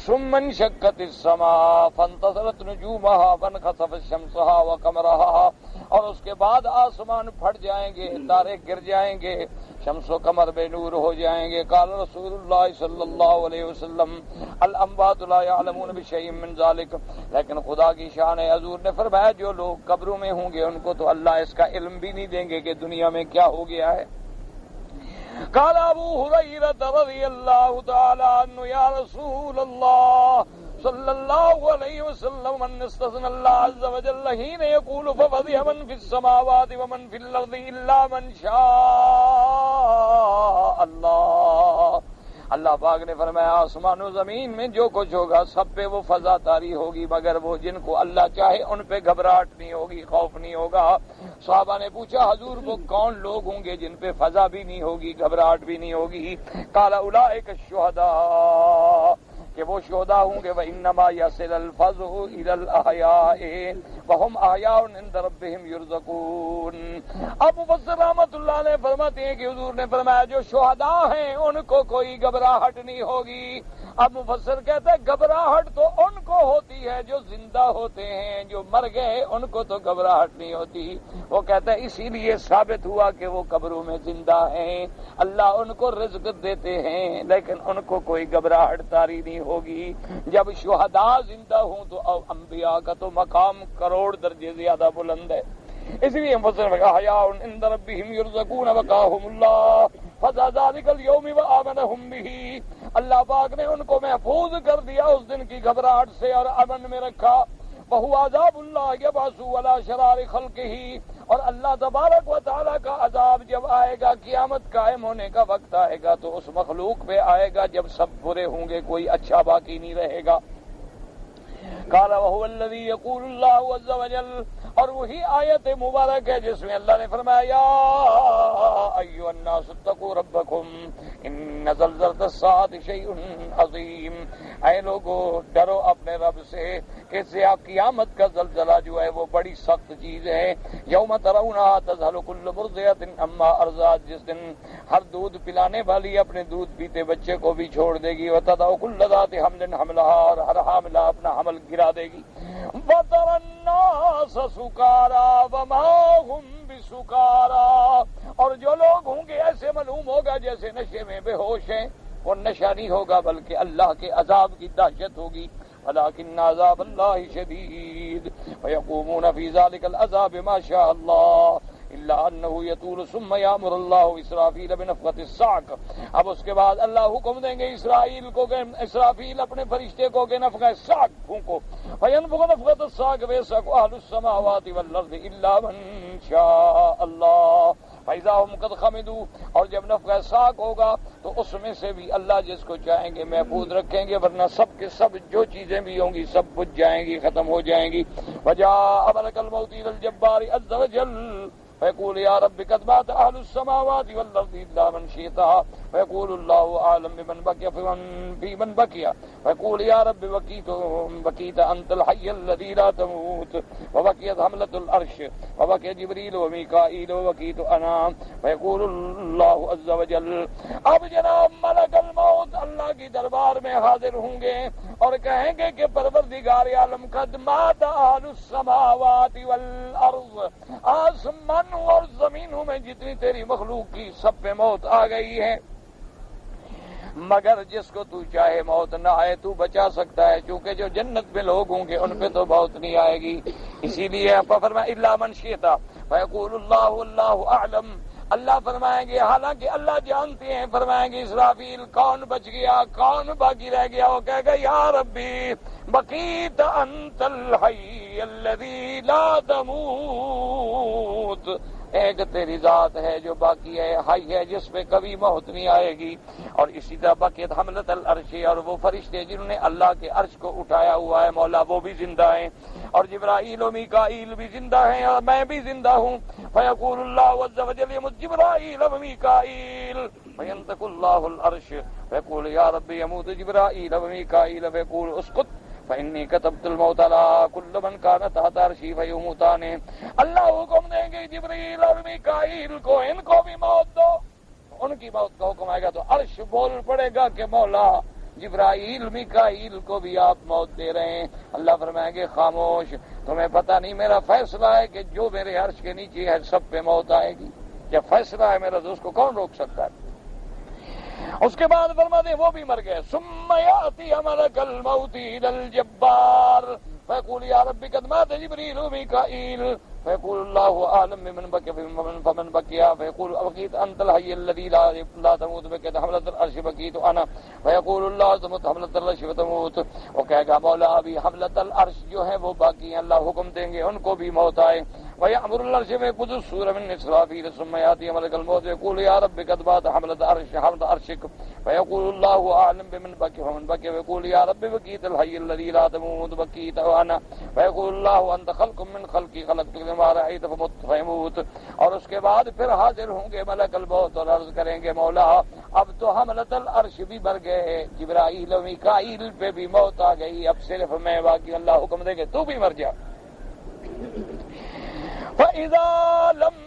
ثم انشقت السماء فانتصرت نجومها وانخسفت شمسها وقمرها، اور اس کے بعد آسمان پھٹ جائیں گے، تارے گر جائیں گے، شمس و قمر بے نور ہو جائیں گے۔ قال رسول اللہ صلی اللہ علیہ وسلم الاموات لا يعلمون بشيء من ذلك، لیکن خدا کی شان ہے، حضور نے فرمایا جو لوگ قبروں میں ہوں گے ان کو تو اللہ اس کا علم بھی نہیں دیں گے کہ دنیا میں کیا ہو گیا ہے۔ قال ابو ہریرہ رضی اللہ تعالی عنہ یا رسول اللہ صلی اللہ علیہ وسلم من استثنى اللہ عز وجل حين يقول ففضح من في السماوات ومن في الارض الا من شاء اللہ۔ اللہ پاک نے فرمایا آسمان و زمین میں جو کچھ ہوگا سب پہ وہ فضا طاری ہوگی، مگر وہ جن کو اللہ چاہے ان پہ گھبراہٹ نہیں ہوگی، خوف نہیں ہوگا۔ صحابہ نے پوچھا حضور وہ کون لوگ ہوں گے جن پہ فضا بھی نہیں ہوگی، گھبراہٹ بھی نہیں ہوگی؟ قال اولئک الشہداء، کہ وہ شہداء ہوں گے وَإِنَّمَا يَصِلُ الْفَزْعُ إِلَى الْأَحْيَاءِ وَهُمْ أَحْيَاءٌ عِندَ رَبِّهِمْ يُرْزَقُونَ۔ اب مفسر رحمۃ اللہ نے فرماتے ہیں کہ حضور نے فرمایا جو شہداء ہیں ان کو کوئی گھبراہٹ نہیں ہوگی۔ اب مفسر کہتے ہیں گھبراہٹ تو ان کو ہوتی ہے جو زندہ ہوتے ہیں، جو مر گئے ان کو تو گھبراہٹ نہیں ہوتی۔ وہ کہتے ہیں اسی لیے ثابت ہوا کہ وہ قبروں میں زندہ ہیں، اللہ ان کو رزق دیتے ہیں، لیکن ان کو کوئی گھبراہٹ طاری نہیں ہوگی۔ جب شہداء زندہ ہوں تو انبیاء کا تو مقام کروڑ درجے زیادہ بلند ہے۔ اس لیے مفسر نے کہا حیاء عند ربہم یرزقون وقاہم اللہ فضا ذلک اليوم وآمنہم بہ۔ اللہ پاک نے ان کو محفوظ کر دیا اس دن کی گھبراہٹ سے اور امن میں رکھا۔ وہو عذاب اللہ یبعث علی شرار خلقہ، اور اللہ تبارک و تعالیٰ کا عذاب جب آئے گا، قیامت قائم ہونے کا وقت آئے گا تو اس مخلوق پہ آئے گا جب سب برے ہوں گے، کوئی اچھا باقی نہیں رہے گا۔ قال وهو الذي يقول الله عز وجل، اور وہی آیت مبارک ہے جس میں اللہ نے فرمایا یا ایھا الناس اتقوا ربکم ان زلزلۃ الساعۃ شیء عظیم، اے لوگو ڈرو اپنے رب سے کہ قیامت کا زلزلہ جو ہے وہ بڑی سخت چیز ہے۔ یوم ترونها تذهل كل مرضعۃ عما ارضعت، جس دن ہر دودھ پلانے والی اپنے دودھ پیتے بچے کو بھی چھوڑ دے گی۔ وتضع كل ذات حمل حملها، اور ہر حاملہ اپنا حمل گرا دے گی۔ وترى الناس سکارا وما هم بسکارا، اور جو لوگ ہوں گے ایسے معلوم ہوگا جیسے نشے میں بے ہوش ہیں، اور نشہ نہیں ہوگا بلکہ اللہ کے عذاب کی دہشت ہوگی۔ ولكن عذاب الله شديد ويقومون في ذلك العذاب ما شاء الله الا انه يطول ثم يامر الله اسرافيل بنفخة الصعق۔ اب اس کے بعد اللہ حکم دیں گے اسرائیل کو کہ اسرافیل اپنے فرشتے کو کہ نفخہ صعق پھونکو، فينفخ نفخة الصعق فيصعق اهل السماوات والارض الا من شاء الله فإذا هم قد خمدوا، اور جب نفخہ صعق ہوگا تو اس میں سے بھی اللہ جس کو چاہیں گے محفوظ رکھیں گے، ورنہ سب کے سب جو چیزیں بھی ہوں گی سب بجھ جائیں گی، ختم ہو جائیں گی۔ وجاء ملك الموت إلى الجبار عز وجل فيقول يا رب قد مات أهل السماوات والأرض إلا من شئتها، فيقول الله أعلم بمن بقي في من بقي، فيقول يا رب بقيت أنت الحي الذي لا تموت، وبقيت حملة العرش وبقي جبريل وميكائيل وبقيت أنا، فيقول الله عز وجل، اب جناب ملک الموت اللہ کی دربار میں حاضر ہوں گے اور کہیں گے کہ پروردگار عالم قد مات أهل السماوات والأرض، آسمان اور زمینوں میں جتنی تیری مخلوق کی سب پہ موت آ گئی ہے، مگر جس کو تو چاہے موت نہ آئے تو بچا سکتا ہے، چونکہ جو جنت میں لوگ ہوں گے ان پہ تو موت نہیں آئے گی۔ اسی لیے فرمایا الا من شئتا فیقول اللہ اللہ اعلم، اللہ فرمائیں گے حالانکہ اللہ جانتے ہیں، فرمائیں گے اسرافیل کون بچ گیا کون باقی رہ گیا، وہ کہے گا یا ربی بقیت انت الحی الذی لا تموت، ایک تیری ذات ہے جو باقی ہے، حی ہے جس پہ کبھی موت نہیں آئے گی۔ اور اسی طرح بقیت حملۃ العرش، اور وہ فرشتے جنہوں نے اللہ کے عرش کو اٹھایا ہوا ہے مولا وہ بھی زندہ ہیں، اور جبرائیل و میکائیل بھی زندہ ہیں، اور میں بھی زندہ ہوں۔ فیقول اللہ عز وجل یمت جبرائیل و میکائیل فینطق اللہ العرش فیقول یا رب یموت جبرائیل و میکائیل فیقول اسکت فإنی كتبت الموت على كل من كان تحت عرشی فیموتان، اللہ حکم دیں گے جبرائیل اور میکائیل کو ان کو بھی موت دو، ان کی موت کا حکم آئے گا تو عرش بول پڑے گا کہ مولا جبرائیل میکائیل کو بھی آپ موت دے رہے ہیں۔ اللہ فرمائیں گے خاموش، تمہیں پتہ نہیں میرا فیصلہ ہے کہ جو میرے عرش کے نیچے ہے سب پہ موت آئے گی۔ جب فیصلہ ہے میرا تو اس کو کون روک سکتا ہے؟ اس کے بعد فرماتے ہیں وہ بھی مر گئے. ثم یاتی ملک الموت الی الجبار فیقول یا رب قد مات جبریل ومیکائیل فیقول اللہ اعلم بمن بقی فمن بقی فیقول بقیت انت الحی الذی لا تموت بقیت حملۃ العرش بقیت انا فیقول اللہ تمت حملۃ العرش فتموت. وہ کہے گا مولا ابھی حملۃ العرش جو ہے وہ باقی ہیں, اللہ حکم دیں گے ان کو بھی موت آئے. ویأمر العرش فیقبض السور من اسرافیل ثم یاتی ملک الموت فیقول یا رب قد مات حملۃ عرشک فیقول اللہ اعلم بمن بقی فمن بقی فیقول یا رب بقیت الحی الذی لا تموت بقیت انا فیقول اللہ انت خلق من خلقی خلقتک لما رأیت فمت فیموت. اور اس کے بعد پھر حاضر ہوں گے ملک الموت اور عرض کریں گے مولا اب تو حملۃ العرش بھی مر گئے, جبرائیل و میکائیل پہ بھی موت آ گئی, اب صرف میں باقی. اللہ حکم دے گے تو بھی مر جا. فَإِذَا لَمْ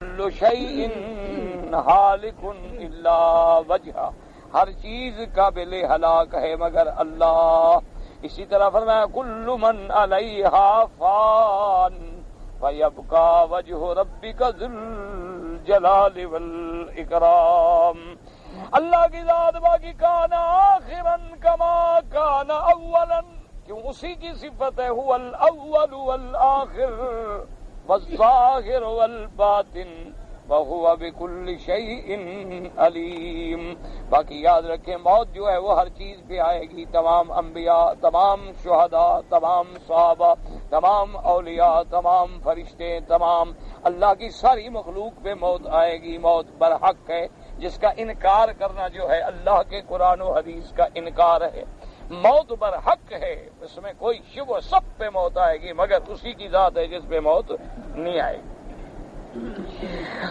كل شيء هالك الا وجهه, ہر چیز قابل ہلاک ہے مگر اللہ. اسی طرح فرمایا کل من علیہا فان فیبقى وجہ ربک ذو الجلال والاکرام. اللہ کی ذات باقی کان آخرا کما کان اولا, کیوں اسی کی صفت ہے هو الاول والآخر والظاہر والباطن وهو بكل شيء علیم. باقی یاد رکھیں موت جو ہے وہ ہر چیز پہ آئے گی, تمام انبیاء, تمام شہداء, تمام صحابہ, تمام اولیاء, تمام فرشتے, تمام اللہ کی ساری مخلوق پہ موت آئے گی. موت برحق ہے, جس کا انکار کرنا جو ہے اللہ کے قرآن و حدیث کا انکار ہے. موت برحق ہے, اس میں کوئی شبہ, سب پہ موت آئے گی مگر اسی کی ذات ہے جس پہ موت نہیں آئے گی.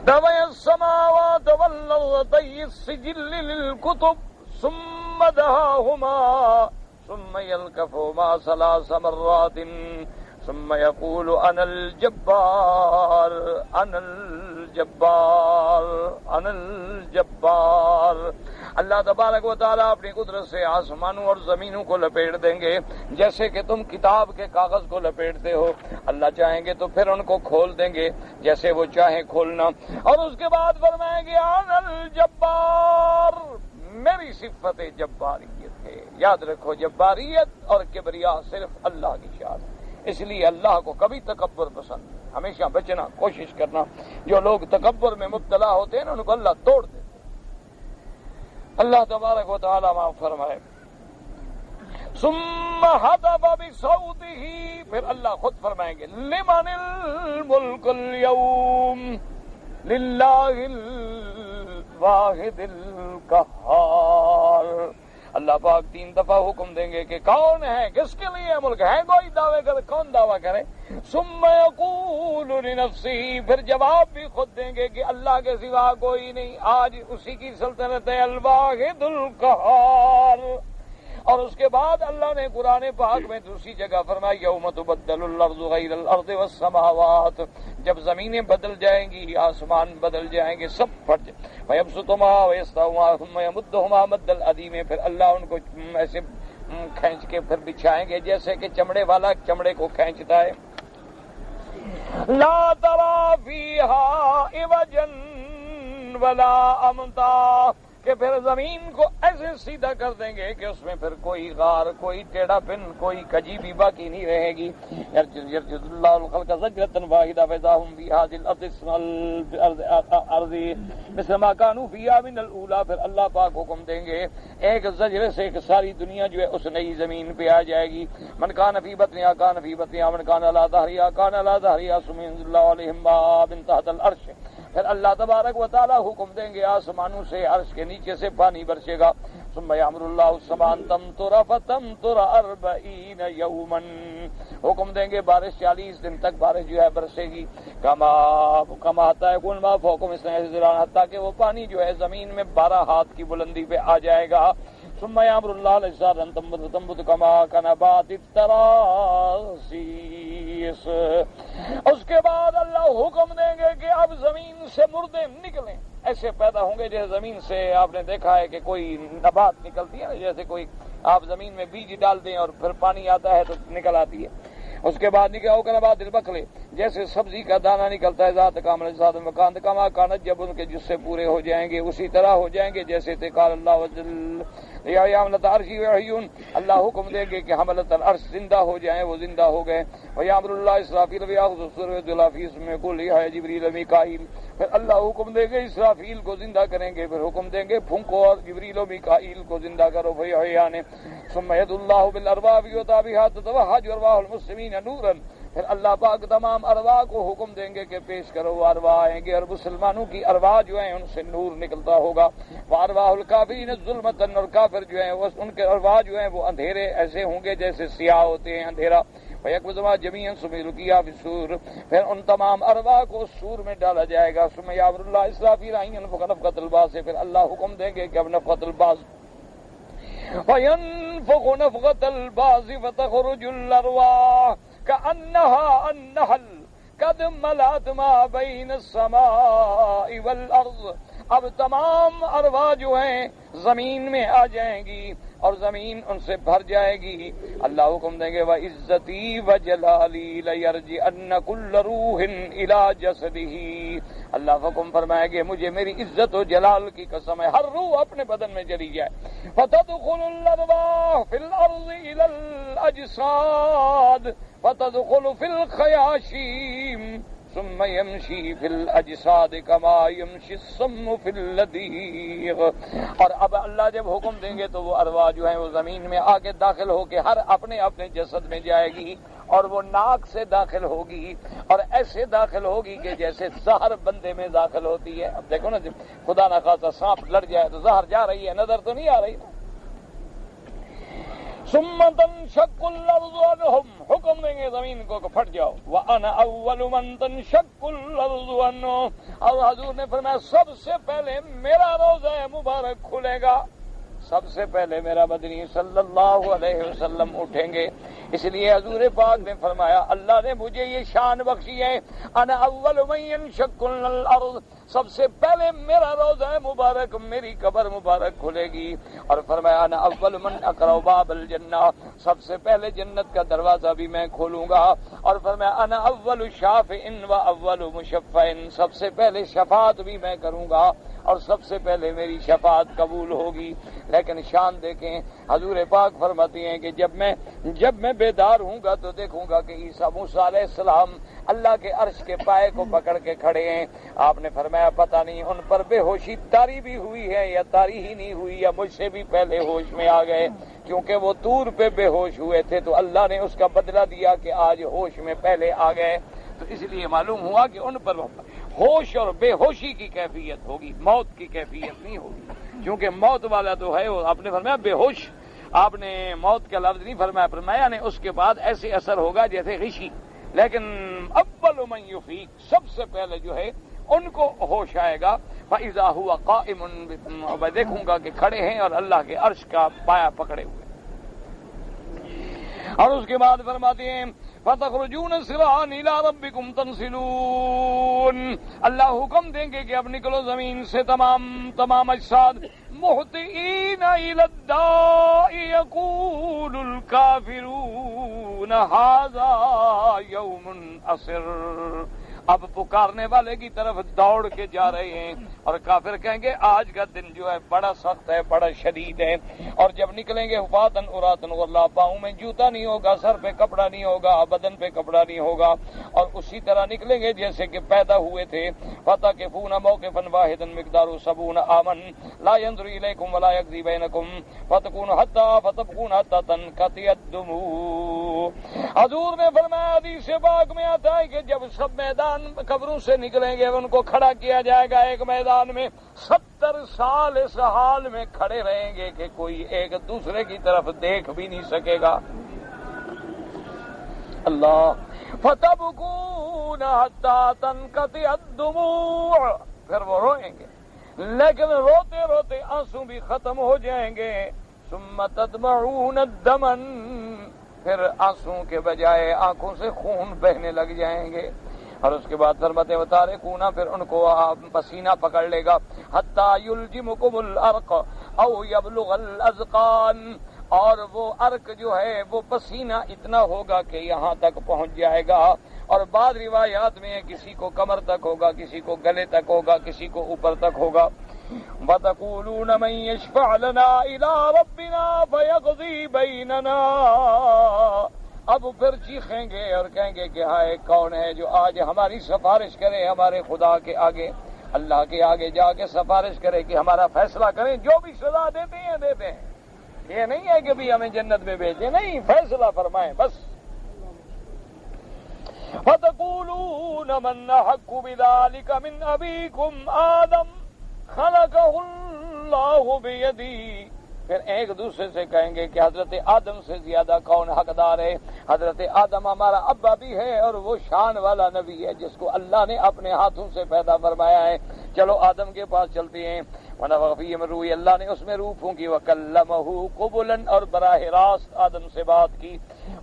دوی السماوات والارض طی السجل للکتب ثم دہاہما ثم یلکفہما ثلاث مرات ثم یقول انا الجبار انا الجبار انا الجبار. اللہ تبارک و تعالیٰ اپنی قدرت سے آسمانوں اور زمینوں کو لپیٹ دیں گے جیسے کہ تم کتاب کے کاغذ کو لپیٹتے ہو. اللہ چاہیں گے تو پھر ان کو کھول دیں گے جیسے وہ چاہیں کھولنا. اور اس کے بعد فرمائیں گے انا الجبار, میری صفت جباریت ہے. یاد رکھو جباریت اور کبریا صرف اللہ کی شان ہے, اس لیے اللہ کو کبھی تکبر پسند نہیں. ہمیشہ بچنا, کوشش کرنا. جو لوگ تکبر میں مبتلا ہوتے ہیں نا ان کو اللہ توڑ دیتے. اللہ تبارک و تعالی معاف فرمائے. ثم حذف بصوته, پھر اللہ خود فرمائیں گے لمن الملک اليوم للہ الواحد القہار. اللہ پاک 3 دفعہ حکم دیں گے کہ کون ہے, کس کے لیے ملک ہے. کوئی دعوے کرے, کون دعویٰ کرے. ثم یقول لنفسه, پھر جواب بھی خود دیں گے کہ اللہ کے سوا کوئی نہیں, آج اسی کی سلطنت ہے. الواحد القہار, اور اس کے بعد اللہ نے قرآن پاک میں دوسری جگہ فرمایا یوم تبدل الارض غیر الارض والسماوات، جب زمینیں بدل جائیں گی، آسمان بدل جائیں گے، سب پھٹ جائیں، فیبسطهما ویستوهما ثم یمدهما مد العظیم، پھر اللہ ان کو ایسے کھینچ کے پھر بچھائیں گے جیسے کہ چمڑے والا چمڑے کو کھینچتا ہے. لا ترى فيها عوجا ولا امتا، کہ پھر زمین کو ایسے سیدھا کر دیں گے کہ اس میں پھر کوئی غار، کوئی ٹیڑھا پن، کوئی کجی بھی باقی نہیں رہے گی. یرجع اللہ الخلق زجرة واحدة فإذا هم في هذه الأرض مثل ما كانوا فيها من الأولى، پھر اللہ پاک حکم دیں گے ایک زجرے سے کہ ساری دنیا جو ہے اس نئی زمین پہ آ جائے گی. من كان في بطنها كان في بطنها من كان على ظهرها كان على ظهرها ثم ينزل الله عليهم ماء من تحت العرش، پھر اللہ تبارک و تعالی حکم دیں گے آسمانوں سے، عرش کے نیچے سے پانی برسے گا. ثم یامر اللہ السماء ان تمطر فتمطر 40 یوما، حکم دیں گے بارش 40 دن تک بارش جو ہے برسے گی. کما حتی یکون ما فوقکم مثل ذراع، حتیٰ کہ وہ پانی جو ہے زمین میں 12 ہاتھ کی بلندی پہ آ جائے گا. ثم یامر اللہ الجزار ان تنبت کما کنبات التراسیس، اس کے بعد اللہ حکم دیں گے کہ اب زمین سے مردے نکلیں، ایسے پیدا ہوں گے جیسے زمین سے آپ نے دیکھا ہے کہ کوئی نبات نکلتی ہے، جیسے کوئی آپ زمین میں بیج ڈال دیں اور پھر پانی آتا ہے تو نکل آتی ہے. اس کے بعد نکلا ہو کر بعد البقلے، جیسے سبزی کا دانہ نکلتا ہے، ذات کامل ذات مکان کما کانت، جب ان کے جسے پورے ہو جائیں گے اسی طرح ہو جائیں گے جیسے تھے. قال اللہ وجل یا حملۃ العرش وحیون، اللہ حکم دے گے کہ حملۃ العرش زندہ ہو جائیں، وہ زندہ ہو گئے. ویامر اللہ اسرافیل بیاخذ الصور ویدلافی میں کل یا جبریل میکائیل، پھر اللہ حکم دے گے اسرافیل کو زندہ کریں گے، پھر حکم دیں گے پھونکو اور جبریل و میکائیل کو زندہ کرو. فیحیان ثم ید اللہ بالارواح وتابعها تتوهج ارواح المسلمین نورا، پھر اللہ پاک تمام ارواح کو حکم دیں گے کہ پیش کرو، وہ ارواح آئیں گے اور مسلمانوں کی ارواح جو ہیں ان سے نور نکلتا ہوگا. وارواح الکافرین ظلمتا، اور کافر جو ہیں ان کے ارواح جو ہیں وہ اندھیرے ایسے ہوں گے جیسے سیاہ ہوتے ہیں اندھیرا. فیقبضہما جمیعا ثم یلقیہا فی الصور، پھر ان تمام ارواح کو سور میں ڈالا جائے گا. ثم یامر اللہ اسرافیل ان ينفخ نفخۃ البعث، پھر اللہ حکم دیں گے کہ اب نفخۃ البعث، فینفخ نفخۃ البعث فتخرج الارواح كأنها النحل قد ملأت ما بين السماء والارض، اب تمام ارواح جو ہیں زمین میں آ جائیں گی اور زمین ان سے بھر جائے گی. اللہ حکم دیں گے وعزتی وجلالی لیرجعن کل روح الی جسدہ، اللہ حکم فرمائے گے مجھے میری عزت و جلال کی قسم ہے ہر روح اپنے بدن میں چلی جائے. فتدخل الارواح فی الارض الی الاجساد فتدخل فی الخیاشیم ثم يمشي في الاجساد كما يمشي السم في اللديغ، اور اب اللہ جب حکم دیں گے تو وہ ارواح جو ہیں وہ زمین میں آ کے داخل ہو کے ہر اپنے اپنے جسد میں جائے گی، اور وہ ناک سے داخل ہوگی اور ایسے داخل ہوگی کہ جیسے زہر بندے میں داخل ہوتی ہے. اب دیکھو نا، خدا نہ خواستہ سانپ لڑ جائے تو زہر جا رہی ہے، نظر تو نہیں آ رہی نا. ثم تنشق الارض عنهم، حکم دیں گے زمین کو کہ پھٹ جاؤ. وانا اول من تنشق الارض عنه، اور حضور نے فرمایا سب سے پہلے میرا روضہ مبارک کھلے گا، سب سے پہلے میرا مدنی صلی اللہ علیہ وسلم اٹھیں گے. اس لیے حضور پاک نے فرمایا اللہ نے مجھے یہ شان بخشی ہے، انا اول من ينشق الارض، سب سے پہلے میرا روضہ مبارک، میری قبر مبارک کھلے گی. اور فرمایا انا اول من اقرأ باب الجنہ، سب سے پہلے جنت کا دروازہ بھی میں کھولوں گا. اور فرمایا انا اول شافع و اول مشفع، سب سے پہلے شفاعت بھی میں کروں گا اور سب سے پہلے میری شفاعت قبول ہوگی. لیکن شان دیکھیں، حضور پاک فرماتی ہیں کہ جب میں بیدار ہوں گا تو دیکھوں گا کہ عیسیٰ موسیٰ علیہ السلام اللہ کے عرش کے پائے کو پکڑ کے کھڑے ہیں. آپ نے فرمایا پتہ نہیں ان پر بے ہوشی طاری بھی ہوئی ہے یا طاری ہی نہیں ہوئی، یا مجھ سے بھی پہلے ہوش میں آ گئے، کیونکہ وہ طور پہ بے ہوش ہوئے تھے تو اللہ نے اس کا بدلہ دیا کہ آج ہوش میں پہلے آ گئے. تو اس لیے معلوم ہوا کہ ان پر ہوش اور بے ہوشی کی کیفیت ہوگی، موت کی کیفیت نہیں ہوگی، کیونکہ موت والا تو ہے وہ آپ نے فرمایا بے ہوش، آپ نے موت کا لفظ نہیں فرمایا، فرمایا نے اس کے بعد ایسے اثر ہوگا جیسے غشی. لیکن اول من یفیق، سب سے پہلے جو ہے ان کو ہوش آئے گا. فاذا هو قائم، میں دیکھوں گا کہ کھڑے ہیں اور اللہ کے عرش کا پایا پکڑے ہوئے. اور اس کے بعد فرماتے ہیں فَتَخْرُجُونَ سِرَاعًا إِلَىٰ رَبِّكُمْ تَنْسِلُونَ، اللہ حکم دیں گے کہ اب نکلو زمین سے تمام اجساد، مُهْطِعِينَ إِلَى الدَّاءِ يَقُولُ الْكَافِرُونَ هَٰذَا يَوْمٌ عَسِرٌ، اب پکارنے والے کی طرف دوڑ کے جا رہے ہیں، اور کافر کہیں گے آج کا دن جو ہے بڑا سخت ہے، بڑا شدید ہے۔ اور جب نکلیں گے حفاتن عراتن غرلا، پاؤں میں جوتا نہیں ہوگا، سر پہ کپڑا نہیں ہوگا، بدن پہ کپڑا نہیں ہوگا، اور اسی طرح نکلیں گے جیسے کہ پیدا ہوئے تھے۔ فَتَقِفُونَ مَوْقِفًا وَاحِدًا مِقْدَارُهُ 70 عَامًا لَا يَنظُرُ إِلَيْكُمْ وَلَا يَقْضِي بَيْنَكُمْ فَتَبْكُونَ حَتَّىٰ تَنْقَطِعَ الدُّمُوعُ۔ حضور نے فرمایا، حدیث پاک میں آتا ہے کہ جب سب میدان قبروں سے نکلیں گے، ان کو کھڑا کیا جائے گا ایک میدان میں، 70 سال اس حال میں کھڑے رہیں گے کہ کوئی ایک دوسرے کی طرف دیکھ بھی نہیں سکے گا۔ اللہ، فَتَبْكُونَ حَتَّىٰ تَنْقَطِعَ الدُّمُوعُ، پھر وہ روئیں گے، لیکن روتے روتے آنسو بھی ختم ہو جائیں گے۔ ثُمَّ تَدْمَعُونَ الدَّمَ، پھر آنسو کے بجائے آنکھوں سے خون بہنے لگ جائیں گے۔ اور اس کے بعد فرماتے ہیں وَتَارِكُونَ، پھر ان کو پسینہ پکڑ لے گا، حَتَّىٰ يُلْجِمُكُمُ الْعَرْقُ أَوْ يَبْلُغَ الْأَذْقَانَ، اور وہ عرق جو ہے وہ پسینہ اتنا ہوگا کہ یہاں تک پہنچ جائے گا، اور بعض روایات میں کسی کو کمر تک ہوگا، کسی کو گلے تک ہوگا، کسی کو اوپر تک ہوگا۔ وَتَقُولُونَ مَن يَشْفَعْ لَنَا إِلَىٰ رَبِّنَا فَيَقْضِي بَيْنَنَا، اب پھر چیخیں گے اور کہیں گے کہ ہائے کون ہے جو آج ہماری سفارش کرے ہمارے خدا کے آگے، اللہ کے آگے جا کے سفارش کرے کہ ہمارا فیصلہ کریں، جو بھی سزا دیتے ہیں دیتے ہیں، یہ نہیں ہے کہ بھی ہمیں جنت میں بھیجیں، نہیں، فیصلہ فرمائیں بس۔ فَتَقُولُونَ مَنْ أَحَقُّ بِذَٰلِكَ مِنْ أَبِيكُمْ آدَمَ خَلَقَهُ اللَّهُ بِيَدِهِ، پھر ایک دوسرے سے کہیں گے کہ حضرت آدم سے زیادہ کون حقدار ہے؟ حضرت آدم ہمارا ابا بھی ہے اور وہ شان والا نبی ہے جس کو اللہ نے اپنے ہاتھوں سے پیدا فرمایا ہے، چلو آدم کے پاس چلتے ہیں۔ وَنَفَخَ فِيهِ مِن رُوحِهِ، اللہ نے اس میں روح پھونکی، وَكَلَّمَهُ قُبُلًا، اور براہ راست آدم سے بات کی۔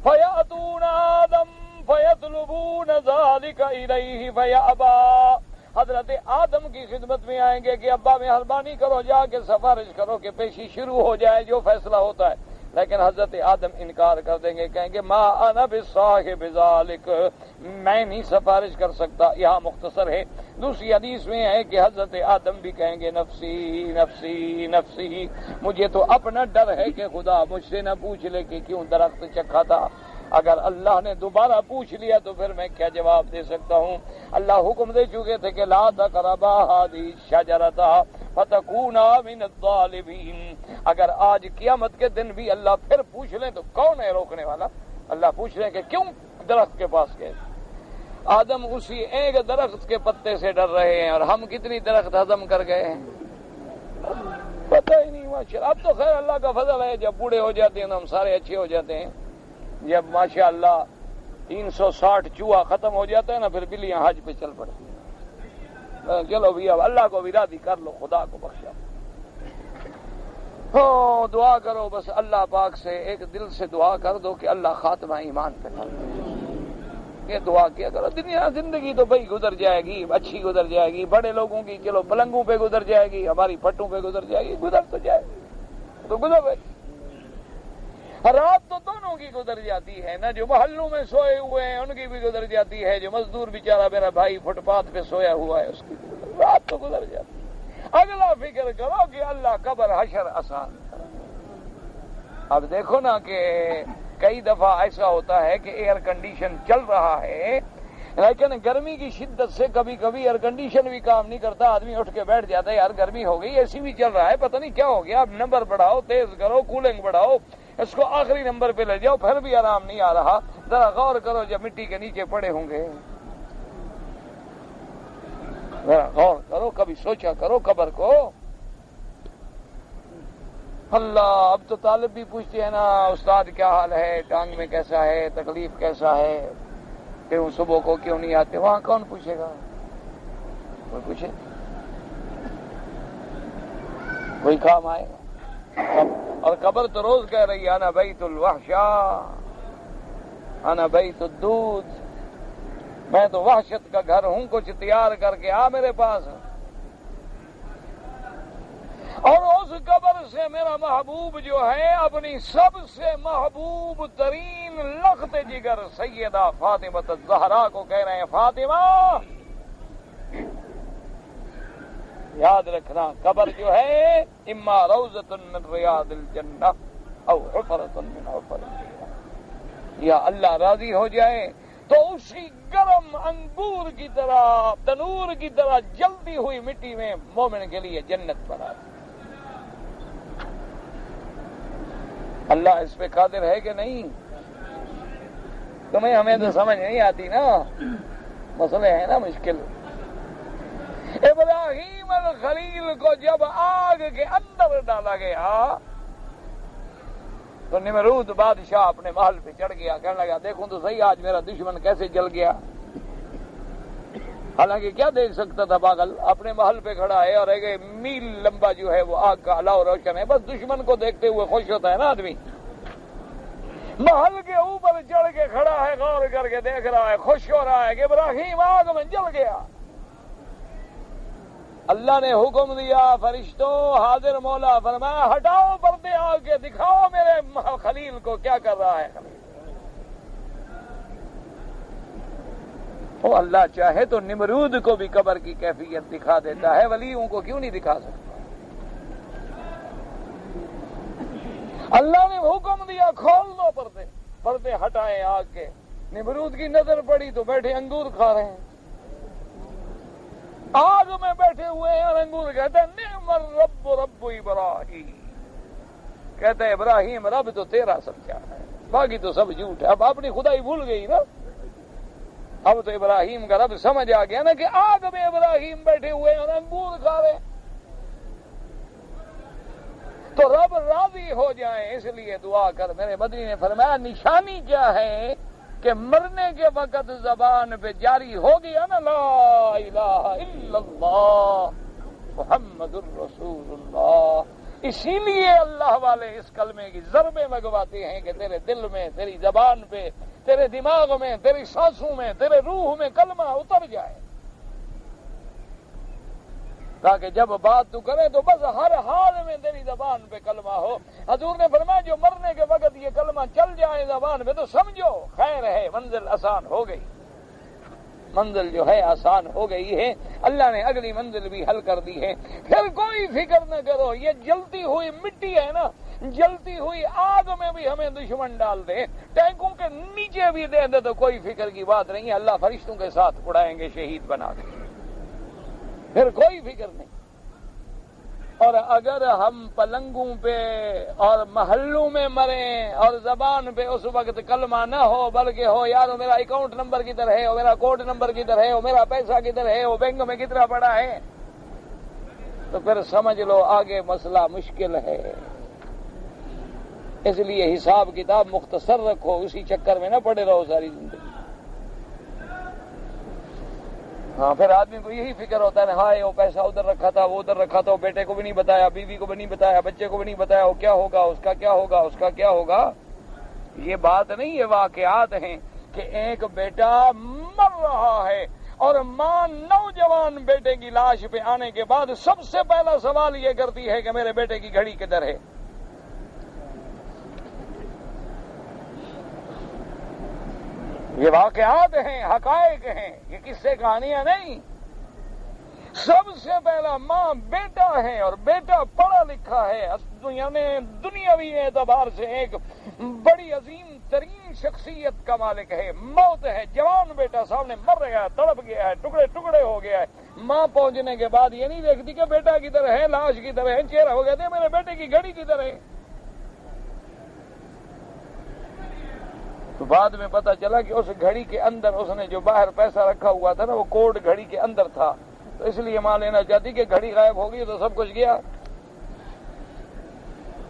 فَيَأْتُونَ آدَمَ فَيَطْلُبُونَ ذَلِكَ إِلَيْهِ فَيَأْبَىٰ، حضرت آدم کی خدمت میں آئیں گے کہ ابا مہربانی کرو، جا کے سفارش کرو کہ پیشی شروع ہو جائے، جو فیصلہ ہوتا ہے، لیکن حضرت آدم انکار کر دیں گے، کہیں گے ما انا بصاحب ذالک، میں نہیں سفارش کر سکتا۔ یہاں مختصر ہے، دوسری حدیث میں ہے کہ حضرت آدم بھی کہیں گے نفسی نفسی نفسی، مجھے تو اپنا ڈر ہے کہ خدا مجھ سے نہ پوچھ لے کہ کیوں درخت چکھا تھا، اگر اللہ نے دوبارہ پوچھ لیا تو پھر میں کیا جواب دے سکتا ہوں؟ اللہ حکم دے چکے تھے کہ لا تقربا هذه الشجرة فتكونا من الظالمين، اگر آج قیامت کے دن بھی اللہ پھر پوچھ لیں تو کون ہے روکنے والا؟ اللہ پوچھ لیں کہ کیوں درخت کے پاس گئے؟ آدم اسی ایک درخت کے پتے سے ڈر رہے ہیں، اور ہم کتنی درخت ہضم کر گئے ہیں پتہ ہی نہیں۔ ماشاءاللہ، اب تو خیر اللہ کا فضل ہے، جب بوڑھے ہو جاتے ہیں تو ہم سارے اچھے ہو جاتے ہیں، جب ماشاءاللہ 360 چوہا ختم ہو جاتا ہے نا، پھر بلیاں حج پہ چل پڑتی ہیں۔ چلو بھی اب اللہ کو بھی راضی کر لو، خدا کو بخشا ہو، دعا کرو بس اللہ پاک سے، ایک دل سے دعا کر دو کہ اللہ خاتمہ ایمان پہ کر دو، یہ دعا کیا کرو۔ دنیا زندگی تو بھائی گزر جائے گی، اچھی گزر جائے گی، بڑے لوگوں کی چلو پلنگوں پہ گزر جائے گی، ہماری پٹوں پہ گزر جائے گی، گزر تو جائے گی تو گزر گئی۔ رات تو دونوں کی گزر جاتی ہے نا، جو محلوں میں سوئے ہوئے ہیں ان کی بھی گزر جاتی ہے، جو مزدور بیچارہ میرا بھائی فٹ پاتھ پہ سویا ہوا ہے اس کی رات تو گزر جاتی ہے۔ اگلا فکر کرو کہ اللہ قبر حشر آسان کرے۔ اب دیکھو نا کہ کئی دفعہ ایسا ہوتا ہے کہ ایئر کنڈیشن چل رہا ہے، لیکن گرمی کی شدت سے کبھی کبھی ایئر کنڈیشن بھی کام نہیں کرتا، آدمی اٹھ کے بیٹھ جاتا ہے، یار گرمی ہو گئی، اے سی بھی چل رہا ہے، پتہ نہیں کیا ہو گیا، اب نمبر بڑھاؤ، تیز کرو، کولنگ بڑھاؤ، اس کو آخری نمبر پہ لے جاؤ، پھر بھی آرام نہیں آ رہا۔ ذرا غور کرو جب مٹی کے نیچے پڑے ہوں گے، ذرا غور کرو، کبھی سوچا کرو قبر کو۔ اللہ، اب تو طالب بھی پوچھتے ہیں نا استاد کیا حال ہے، ٹانگ میں کیسا ہے، تکلیف کیسا ہے، کیوں صبح کو کیوں نہیں آتے؟ وہاں کون پوچھے گا؟ کوئی پوچھے؟ کوئی کام آئے گا؟ اور قبر تو روز کہہ رہی ہے نا بیت الوحشا، انا بیت الدود، میں تو وحشت کا گھر ہوں، کچھ تیار کر کے آ میرے پاس۔ اور اس قبر سے میرا محبوب جو ہے اپنی سب سے محبوب ترین لخت جگر سیدہ فاطمہ الزہرا کو کہہ رہے ہیں، فاطمہ یاد رکھنا قبر جو ہے اما روضۃ من ریاض الجنہ او حفرۃ من حفر النار، یا اللہ راضی ہو جائے تو اسی گرم انگور کی طرح، تنور کی طرح جلتی ہوئی مٹی میں مومن کے لیے جنت بنا دے۔ اللہ اس پہ قادر ہے کہ نہیں؟ تمہیں ہمیں تو سمجھ نہیں آتی نا، مسئلے ہیں نا مشکل۔ ابراہیم الخلیل کو جب آگ کے اندر ڈالا گیا تو نمرود بادشاہ اپنے محل پہ چڑھ گیا، کہنے لگا دیکھوں تو صحیح آج میرا دشمن کیسے جل گیا۔ حالانکہ کیا دیکھ سکتا تھا پاگل، اپنے محل پہ کھڑا ہے اور ایک میل لمبا جو ہے وہ آگ کا الاؤ روشن ہے، بس دشمن کو دیکھتے ہوئے خوش ہوتا ہے نا آدمی۔ محل کے اوپر چڑھ کے کھڑا ہے، غور کر کے دیکھ رہا ہے، خوش ہو رہا ہے کہ ابراہیم آگ میں جل گیا۔ اللہ نے حکم دیا، فرشتوں حاضر مولا فرمایا ہٹاؤ پردے آگ کے، دکھاؤ میرے خلیل کو کیا کر رہا ہے خلیل۔ وہ اللہ چاہے تو نمرود کو بھی قبر کی کیفیت دکھا دیتا ہے، ولیوں کو کیوں نہیں دکھا سکتا؟ اللہ نے حکم دیا کھول دو پردے، پردے ہٹائے آگ کے۔ نمرود کی نظر پڑی تو بیٹھے انگور کھا رہے ہیں، آگ میں بیٹھے ہوئے ہیں اور انگور کہتے ہیں نعم الرب رب ابراہیم، کہتے ہیں ابراہیم رب تو تیرا سچا ہے، باقی تو سب جھوٹ ہے۔ اب اپنی خدائی بھول گئی نا، اب تو ابراہیم کا رب سمجھ آ گیا نا کہ آگ میں ابراہیم بیٹھے ہوئے ہیں اور انگور کھا رہے ہیں، تو رب راضی ہو جائیں اس لیے دعا کر۔ میرے مدنی نے فرمایا نشانی کیا ہے کہ مرنے کے وقت زبان پہ جاری ہو گیا نا لا الہ الا اللہ محمد الرسول اللہ، اسی لیے اللہ والے اس کلمے کی ضربیں لگواتے ہیں کہ تیرے دل میں، تیری زبان پہ، تیرے دماغ میں، تیری سانسوں میں، تیرے روح میں کلمہ اتر جائے، تاکہ جب بات تو کرے تو بس ہر حال میں تیری زبان پہ کلمہ ہو۔ حضور نے فرمایا جو مرنے کے وقت یہ کلمہ چل جائے زبان پہ تو سمجھو خیر ہے، منزل آسان ہو گئی، منزل جو ہے آسان ہو گئی ہے، اللہ نے اگلی منزل بھی حل کر دی ہے۔ پھر کوئی فکر نہ کرو، یہ جلتی ہوئی مٹی ہے نا، جلتی ہوئی آگ میں بھی ہمیں دشمن ڈال دے، ٹینکوں کے نیچے بھی دے دے تو کوئی فکر کی بات نہیں ہے، اللہ فرشتوں کے ساتھ اڑائیں گے شہید بنا کے، پھر کوئی فکر نہیں۔ اور اگر ہم پلنگوں پہ اور محلوں میں مریں اور زبان پہ اس وقت کلمہ نہ ہو بلکہ ہو یار میرا اکاؤنٹ نمبر کدھر ہے، اور میرا کوڈ نمبر کدھر ہے، اور میرا پیسہ کدھر ہے، وہ بینک میں کتنا پڑا ہے، تو پھر سمجھ لو آگے مسئلہ مشکل ہے۔ اس لیے حساب کتاب مختصر رکھو، اسی چکر میں نہ پڑے رہو ساری زندگی۔ ہاں پھر آدمی کو یہی فکر ہوتا ہے ہاں وہ پیسہ ادھر رکھا تھا، وہ ادھر رکھا تھا، وہ بیٹے کو بھی نہیں بتایا، بیوی کو بھی نہیں بتایا، بچے کو بھی نہیں بتایا، وہ کیا ہوگا، اس کا کیا ہوگا، اس کا کیا ہوگا۔ یہ بات نہیں، یہ واقعات ہیں کہ ایک بیٹا مر رہا ہے اور ماں نوجوان بیٹے کی لاش پہ آنے کے بعد سب سے پہلا سوال یہ کرتی ہے کہ میرے بیٹے کی گھڑی کدھر ہے۔ یہ واقعات ہیں، حقائق ہیں، یہ قصے کہانیاں نہیں۔ سب سے پہلا ماں بیٹا ہے اور بیٹا پڑھا لکھا ہے، دنیاوی اعتبار سے ایک بڑی عظیم ترین شخصیت کا مالک ہے، موت ہے، جوان بیٹا سامنے مر گیا ہے، تڑپ گیا ہے، ٹکڑے ٹکڑے ہو گیا ہے۔ ماں پہنچنے کے بعد یہ نہیں دیکھتی کہ بیٹا کدھر ہے، لاش کدھر ہے، چہرہ ہو گیا تھا میرے بیٹے کی گھڑی کدھر ہے۔ تو بعد میں پتا چلا کہ اس گھڑی کے اندر اس نے جو باہر پیسہ رکھا ہوا تھا نا وہ کوڈ گھڑی کے اندر تھا، تو اس لیے ماں لینا چاہتی کہ گھڑی غائب ہو گئی تو سب کچھ گیا۔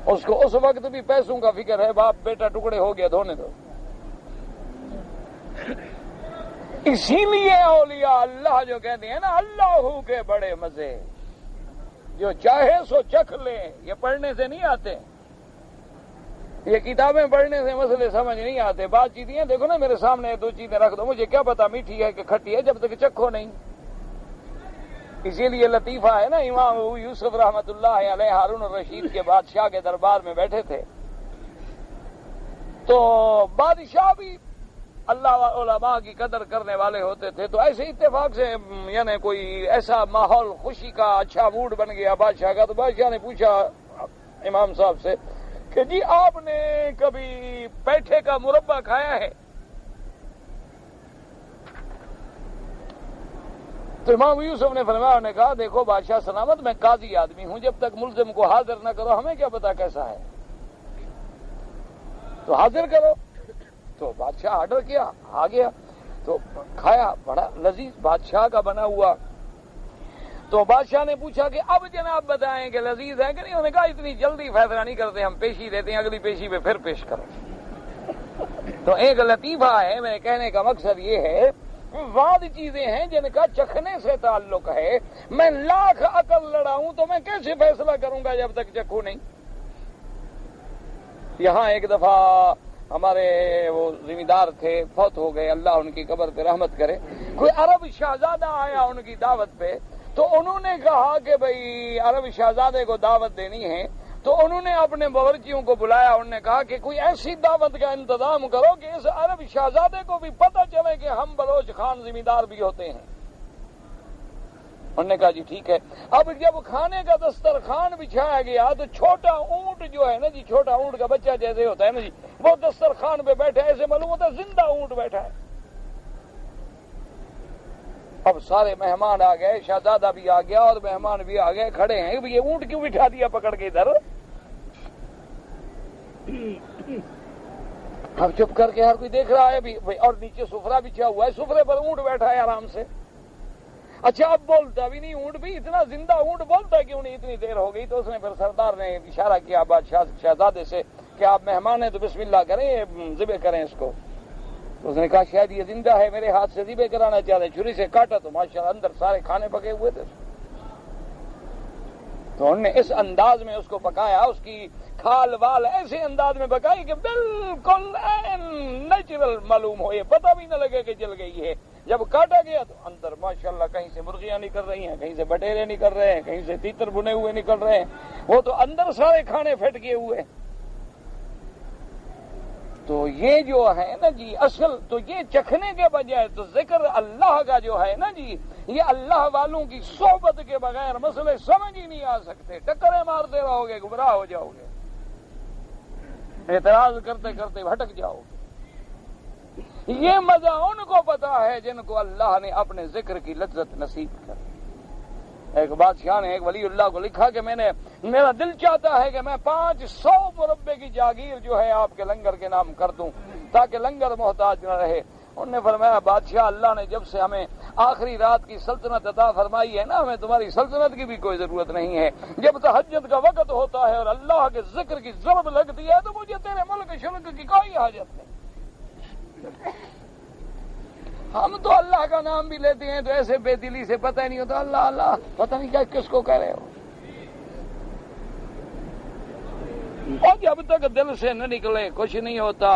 اس کو اس وقت بھی پیسوں کا فکر ہے، باپ بیٹا ٹکڑے ہو گیا دھونے دو۔ اسی لیے اولیاء اللہ جو کہتے ہیں نا اللہ کے بڑے مزے، جو چاہے سو چکھ لے، یہ پڑھنے سے نہیں آتے۔ یہ کتابیں پڑھنے سے مسئلے سمجھ نہیں آتے، بات چیزیں دیکھو نا میرے سامنے دو چیزیں رکھ دو، مجھے کیا پتا میٹھی ہے کہ کھٹی ہے جب تک چکھو نہیں۔ اسی لیے لطیفہ ہے نا، امام ابو یوسف رحمۃ اللہ علیہ ہارون الرشید کے بادشاہ کے دربار میں بیٹھے تھے، تو بادشاہ بھی اللہ و علماء کی قدر کرنے والے ہوتے تھے، تو ایسے اتفاق سے یعنی کوئی ایسا ماحول خوشی کا اچھا موڈ بن گیا بادشاہ کا، تو بادشاہ نے پوچھا امام صاحب سے کہ جی آپ نے کبھی پیٹھے کا مربع کھایا ہے؟ تو امام یوسف نے فرمایا، نے کہا دیکھو بادشاہ سلامت، میں قاضی آدمی ہوں، جب تک ملزم کو حاضر نہ کرو ہمیں کیا پتا کیسا ہے، تو حاضر کرو۔ تو بادشاہ آرڈر کیا، آ گیا تو کھایا، بڑا لذیذ بادشاہ کا بنا ہوا۔ تو بادشاہ نے پوچھا کہ اب جناب بتائیں کہ لذیذ ہے کہ نہیں؟ انہوں نے کہا اتنی جلدی فیصلہ نہیں کرتے، ہم پیشی دیتے ہیں، اگلی پیشی پہ پھر پیش کرو۔ تو ایک لطیفہ ہے، میں کہنے کا مقصد یہ ہے، بعض چیزیں ہیں جن کا چکھنے سے تعلق ہے، میں لاکھ عقل لڑاؤں تو میں کیسے فیصلہ کروں گا جب تک چکھوں نہیں؟ یہاں ایک دفعہ ہمارے وہ ذمہ دار تھے، فوت ہو گئے، اللہ ان کی قبر پہ رحمت کرے، کوئی عرب شہزادہ آیا ان کی دعوت پہ، تو انہوں نے کہا کہ بھئی عرب شہزادے کو دعوت دینی ہے، تو انہوں نے اپنے باورچیوں کو بلایا، انہوں نے کہا کہ کوئی ایسی دعوت کا انتظام کرو کہ اس عرب شہزادے کو بھی پتہ چلے کہ ہم بلوچ خان ذمہ دار بھی ہوتے ہیں۔ انہوں نے کہا جی ٹھیک ہے۔ اب جب کھانے کا دسترخوان بچھایا گیا تو چھوٹا اونٹ جو ہے نا جی، چھوٹا اونٹ کا بچہ جیسے ہوتا ہے نا جی، وہ دسترخوان پہ بیٹھا ہے، ایسے معلوم ہوتا ہے زندہ اونٹ بیٹھا ہے۔ اب سارے مہمان آ گئے، شہزادہ بھی آ گیا اور مہمان بھی آ گئے، کھڑے ہیں، یہ اونٹ کیوں بٹھا دیا پکڑ کے ادھر؟ اب چپ کر کے ہر کوئی دیکھ رہا ہے بھی، اور نیچے سفرہ بچھا ہوا ہے، سفرے پر اونٹ بیٹھا ہے آرام سے۔ اچھا اب بولتا بھی نہیں اونٹ بھی، اتنا زندہ اونٹ بولتا کیوں نہیں؟ اتنی دیر ہو گئی۔ تو اس نے پھر سردار نے اشارہ کیا بادشاہ شہزادے سے کہ آپ مہمان ہیں تو بسم اللہ کریں، ذبح کریں اس کو۔ تو اس نے کہا شاید یہ زندہ ہے، میرے ہاتھ سے ذبح کرانا چاہتے ہیں، چھری سے کاٹا تو ماشاءاللہ اندر سارے کھانے پکے ہوئے تھے۔ تو انہوں نے اس انداز میں اس کو پکایا، اس کی کھال وال ایسے انداز میں پکائی کہ بالکل نیچرل معلوم ہو، یہ پتہ بھی نہ لگے کہ جل گئی ہے۔ جب کاٹا گیا تو اندر ماشاءاللہ کہیں سے مرغیاں نکل رہی ہیں، کہیں سے بٹیرے نکل رہے ہیں، کہیں سے تیتر بنے ہوئے نکل رہے ہیں، وہ تو اندر سارے کھانے پھٹ گئے ہوئے۔ تو یہ جو ہے نا جی اصل تو یہ چکھنے کے بجائے تو ذکر اللہ کا جو ہے نا جی، یہ اللہ والوں کی صحبت کے بغیر مسئلے سمجھ ہی نہیں آ سکتے، ٹکریں مارتے رہو گے، گمراہ ہو جاؤ گے، اعتراض کرتے کرتے بھٹک جاؤ گے۔ یہ مزہ ان کو پتا ہے جن کو اللہ نے اپنے ذکر کی لذت نصیب کر۔ ایک بادشاہ نے ایک ولی اللہ کو لکھا کہ میرا دل چاہتا ہے کہ میں 500 مربے کی جاگیر جو ہے آپ کے لنگر کے نام کر دوں تاکہ لنگر محتاج نہ رہے۔ انہوں نے فرمایا بادشاہ اللہ نے جب سے ہمیں آخری رات کی سلطنت عطا فرمائی ہے نا، ہمیں تمہاری سلطنت کی بھی کوئی ضرورت نہیں ہے۔ جب تہجد کا وقت ہوتا ہے اور اللہ کے ذکر کی ضرب لگتی ہے تو مجھے تیرے ملک شلک کی کوئی حاجت نہیں۔ ہم تو اللہ کا نام بھی لیتے ہیں تو ایسے بے دلی سے پتہ ہی نہیں ہوتا، اللہ اللہ پتہ نہیں کیا کس کو کہہ رہے ہو۔ اور جب تک دل سے نہ نکلے کچھ نہیں ہوتا۔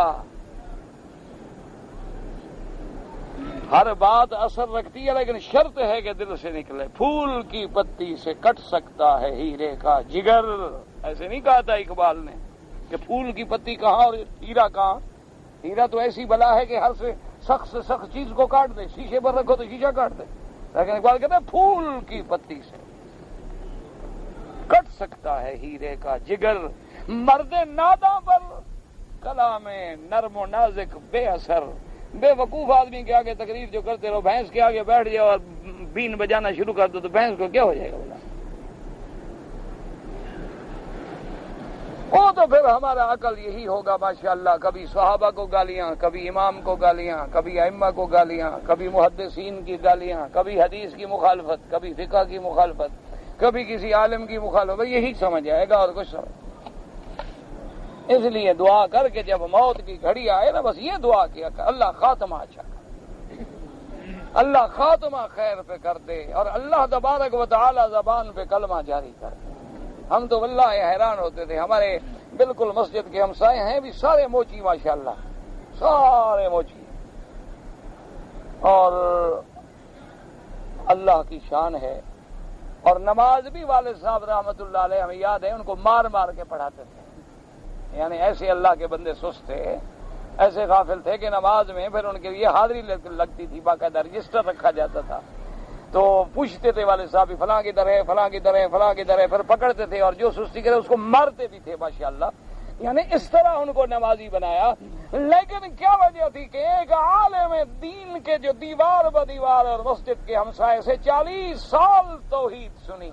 ہر بات اثر رکھتی ہے لیکن شرط ہے کہ دل سے نکلے۔ پھول کی پتی سے کٹ سکتا ہے ہیرے کا جگر، ایسے نہیں کہا تھا اقبال نے کہ پھول کی پتی کہاں اور ہیرا کہاں؟ ہیرا تو ایسی بلا ہے کہ ہر سے سخت چیز کو کاٹ دے، شیشے پر رکھو تو شیشہ کاٹ دے، لیکن اقبال کہتے ہیں پھول کی پتی سے کٹ سکتا ہے ہیرے کا جگر، مرد ناداں پر کلام نرم و نازک بے اثر۔ بے وقوف آدمی کے آگے تقریر جو کرتے رہو، بھینس کے آگے بیٹھ جاؤ اور بین بجانا شروع کر دو تو بھینس کو کیا ہو جائے گا بولا؟ وہ تو پھر ہمارا عقل یہی ہوگا ماشاءاللہ، کبھی صحابہ کو گالیاں، کبھی امام کو گالیاں، کبھی ائمہ کو گالیاں، کبھی محدثین کی گالیاں، کبھی حدیث کی مخالفت، کبھی فقہ کی مخالفت، کبھی کسی عالم کی مخالفت، یہی سمجھ آئے گا اور کچھ سمجھ۔ اس لیے دعا کر کے جب موت کی گھڑی آئے نا، بس یہ دعا کیا کہ اللہ خاتمہ اچھا کر، اللہ خاتمہ خیر پہ کر دے، اور اللہ تبارک و تعالی زبان پہ کلمہ جاری کر دے۔ ہم تو واللہ حیران ہوتے تھے، ہمارے بالکل مسجد کے ہمسائے ہیں بھی سارے موچی ماشاءاللہ، سارے موچی، اور اللہ کی شان ہے۔ اور نماز بھی والد صاحب رحمۃ اللہ علیہ ہمیں یاد ہے ان کو مار مار کے پڑھاتے تھے، یعنی ایسے اللہ کے بندے سست تھے، ایسے غافل تھے کہ نماز میں پھر ان کے لیے حاضری لگتی تھی، باقاعدہ رجسٹر رکھا جاتا تھا، تو پوچھتے تھے والد صاحب فلاں کی در ہے، فلاں کی در ہے، فلاں کی در ہے، پھر پکڑتے تھے اور جو سستی کرے اس کو مارتے بھی تھے ماشاءاللہ، یعنی اس طرح ان کو نمازی بنایا۔ لیکن کیا وجہ تھی کہ ایک عالم دین کے جو دیوار بدیوار اور مسجد کے ہمسائے سے 40 سال توحید سنی،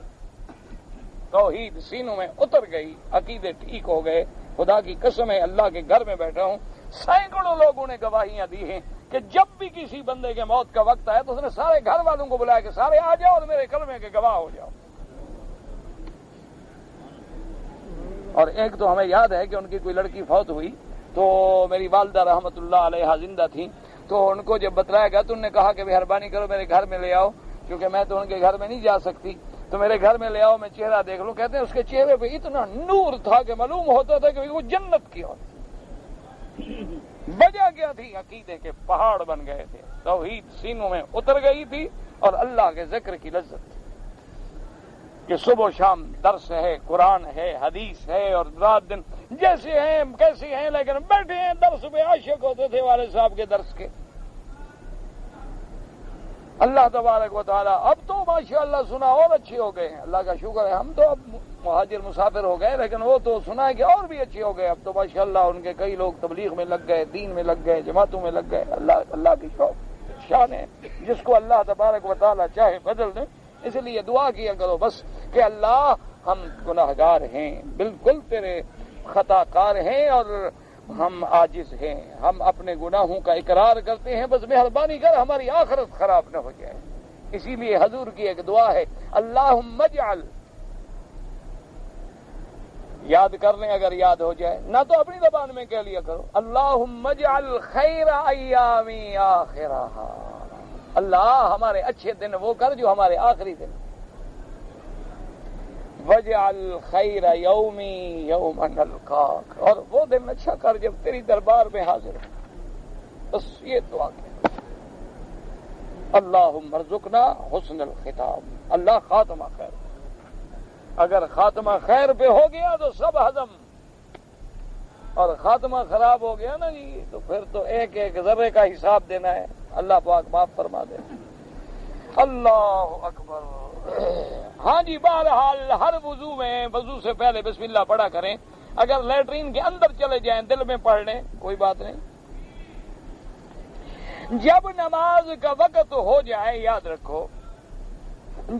توحید سینوں میں اتر گئی، عقیدے ٹھیک ہو گئے۔ خدا کی قسم ہے، اللہ کے گھر میں بیٹھا ہوں، سینکڑوں لوگوں نے گواہیاں دی ہیں کہ جب بھی کسی بندے کے موت کا وقت آیا تو اس نے سارے گھر والوں کو بلایا کہ سارے آ جاؤ اور میرے کلمے کے گواہ ہو جاؤ۔ اور ایک تو ہمیں یاد ہے کہ ان کی کوئی لڑکی فوت ہوئی تو میری والدہ رحمت اللہ علیہ زندہ تھی، تو ان کو جب بتلایا گیا تو انہوں نے کہا کہ مہربانی کرو میرے گھر میں لے آؤ، کیونکہ میں تو ان کے گھر میں نہیں جا سکتی، تو میرے گھر میں لے آؤ، میں چہرہ دیکھ لوں۔ کہتے ہیں اس کے چہرے پہ اتنا نور تھا کہ معلوم ہوتا تھا کہ وہ جنت کی عورت، وجہ کیا تھی؟ عقیدے کے پہاڑ بن گئے تھے، توحید سینوں میں اتر گئی تھی اور اللہ کے ذکر کی لذت تھی کہ صبح و شام درس ہے، قرآن ہے، حدیث ہے، اور رات دن جیسے ہیں کیسے ہیں لیکن بیٹھے ہیں درس پہ، عاشق ہوتے تھے والد صاحب کے درس کے۔ اللہ تبارک و تعالی اب تو ماشاءاللہ سنا اور اچھے ہو گئے ہیں، اللہ کا شکر ہے، ہم تو اب مہاجر مسافر ہو گئے، لیکن وہ تو سنا ہے کہ اور بھی اچھے ہو گئے، اب تو ماشاءاللہ ان کے کئی لوگ تبلیغ میں لگ گئے، دین میں لگ گئے، جماعتوں میں لگ گئے۔ اللہ کی شان ہے، جس کو اللہ تبارک و تعالی چاہے بدل دے، اس لیے دعا کیا کرو بس کہ اللہ ہم گناہگار ہیں، بالکل تیرے خطا کار ہیں اور ہم عاجز ہیں، ہم اپنے گناہوں کا اقرار کرتے ہیں، بس مہربانی کر ہماری آخرت خراب نہ ہو جائے۔ اسی لیے حضور کی ایک دعا ہے، اللہم اجعل، یاد کر لیں اگر یاد ہو جائے، نہ تو اپنی زبان میں کہہ لیا کرو، اللہم اجعل خیر ایامی آخرہا، اللہ ہمارے اچھے دن وہ کر جو ہمارے آخری دن، وجعل خیر یومی یوم نلقاک، اور وہ دن اچھا کر جب تیری دربار میں حاضر ہو، بس یہ دعا کیا۔ اللہم ارزقنا حسن الختام، اللہ خاتمہ خیر، اگر خاتمہ خیر پہ ہو گیا تو سب ہضم، اور خاتمہ خراب ہو گیا نا جی تو پھر تو ایک ایک ذرے کا حساب دینا ہے، اللہ پاک معاف فرما دے۔ اللہ اکبر۔ ہاں جی، بہرحال ہر وضو میں وضو سے پہلے بسم اللہ پڑھا کریں، اگر لیٹرین کے اندر چلے جائیں دل میں پڑھ لیں کوئی بات نہیں۔ جب نماز کا وقت ہو جائے، یاد رکھو،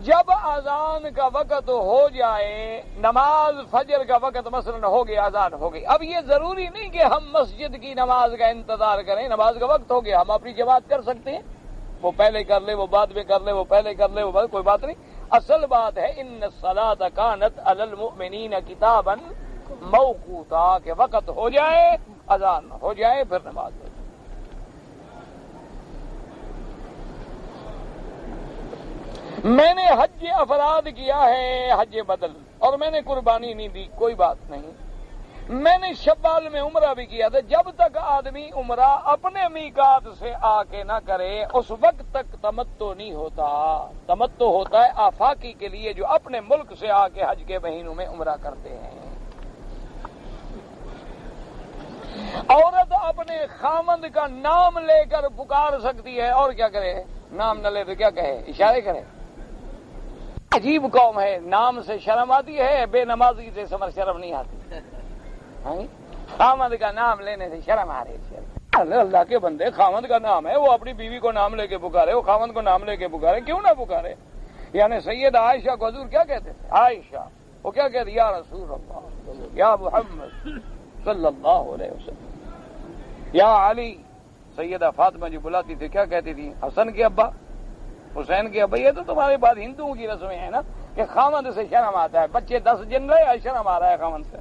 جب اذان کا وقت ہو جائے، نماز فجر کا وقت مثلا ہو گیا، اذان ہو گئی، اب یہ ضروری نہیں کہ ہم مسجد کی نماز کا انتظار کریں، نماز کا وقت ہو گیا ہم اپنی جماعت کر سکتے ہیں، وہ پہلے کر لے، وہ بعد میں کر لے، وہ پہلے کر لے، وہ بعد، کوئی بات نہیں۔ اصل بات ہے ان الصلاۃ کانت علی المؤمنین کتابا موقوتا، کہ وقت ہو جائے، اذان ہو جائے، پھر نماز ہو جائے۔ میں نے حج افراد کیا ہے، حج بدل، اور میں نے قربانی نہیں دی، کوئی بات نہیں۔ میں نے شوال میں عمرہ بھی کیا تھا، جب تک آدمی عمرہ اپنے میقات سے آ کے نہ کرے اس وقت تک تمتع نہیں ہوتا۔ تمتع ہوتا ہے آفاقی کے لیے جو اپنے ملک سے آ کے حج کے مہینوں میں عمرہ کرتے ہیں۔ عورت اپنے خامند کا نام لے کر پکار سکتی ہے، اور کیا کرے؟ نام نہ لے تو کیا کہے؟ اشارے کرے۔ عجیب قوم ہے، نام سے شرم آتی ہے، بے نمازی سے شرم نہیں آتی۔ خامد کا نام لینے سے شرم آ رہی ہے۔ اللہ کے بندے، خامد کا نام ہے، وہ اپنی بیوی کو نام لے کے پکارے، وہ خامد کو نام لے کے پکارے، کیوں نہ پکارے؟ یعنی سید عائشہ کو حضور کیا کہتے تھے؟ عائشہ، وہ کیا کہتے؟ یا رسول اللہ، یا محمد صلی اللہ علیہ وسلم، یا علی۔ سیدہ فاطمہ جو بلاتی تھی کیا کہتی تھی؟ حسن کے ابا، حسین کے ابا۔ یہ تو تمہارے بعد ہندوؤں کی رسمیں ہیں نا کہ خامد سے شرم آتا ہے، بچے 10 جن رہے، شرم آ رہا ہے خامد سے،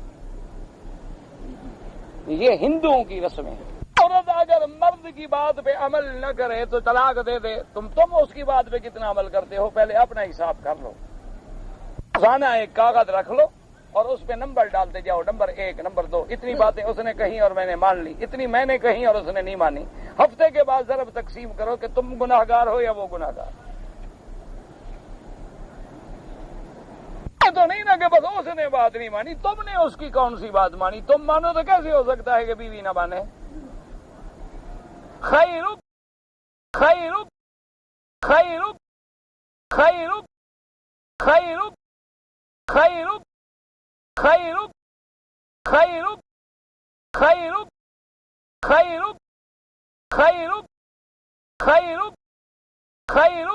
یہ ہندوؤں کی رسمیں ہیں۔ عورت اگر مرد کی بات پہ عمل نہ کرے تو طلاق دے دے، تم اس کی بات پہ کتنا عمل کرتے ہو؟ پہلے اپنا حساب کر لو، روزانہ ایک کاغذ رکھ لو اور اس پہ نمبر ڈالتے جاؤ، نمبر 1 نمبر 2، اتنی باتیں اس نے کہیں اور میں نے مان لی، اتنی میں نے کہیں اور اس نے نہیں مانی۔ ہفتے کے بعد ضرب تقسیم کرو کہ تم گناہگار ہو یا وہ گناہگار۔ تو نہیں نا کہ بس اس نے بات نہیں مانی، تم نے اس کی کون سی بات مانی؟ تم مانو تو کیسے ہو سکتا ہے کہ بیوی نہ مانے؟ خیرک خیرک خیرک خیرک خیرک خیرک خیرک خیرک خیرک خیرک خیرک خیرک خیرک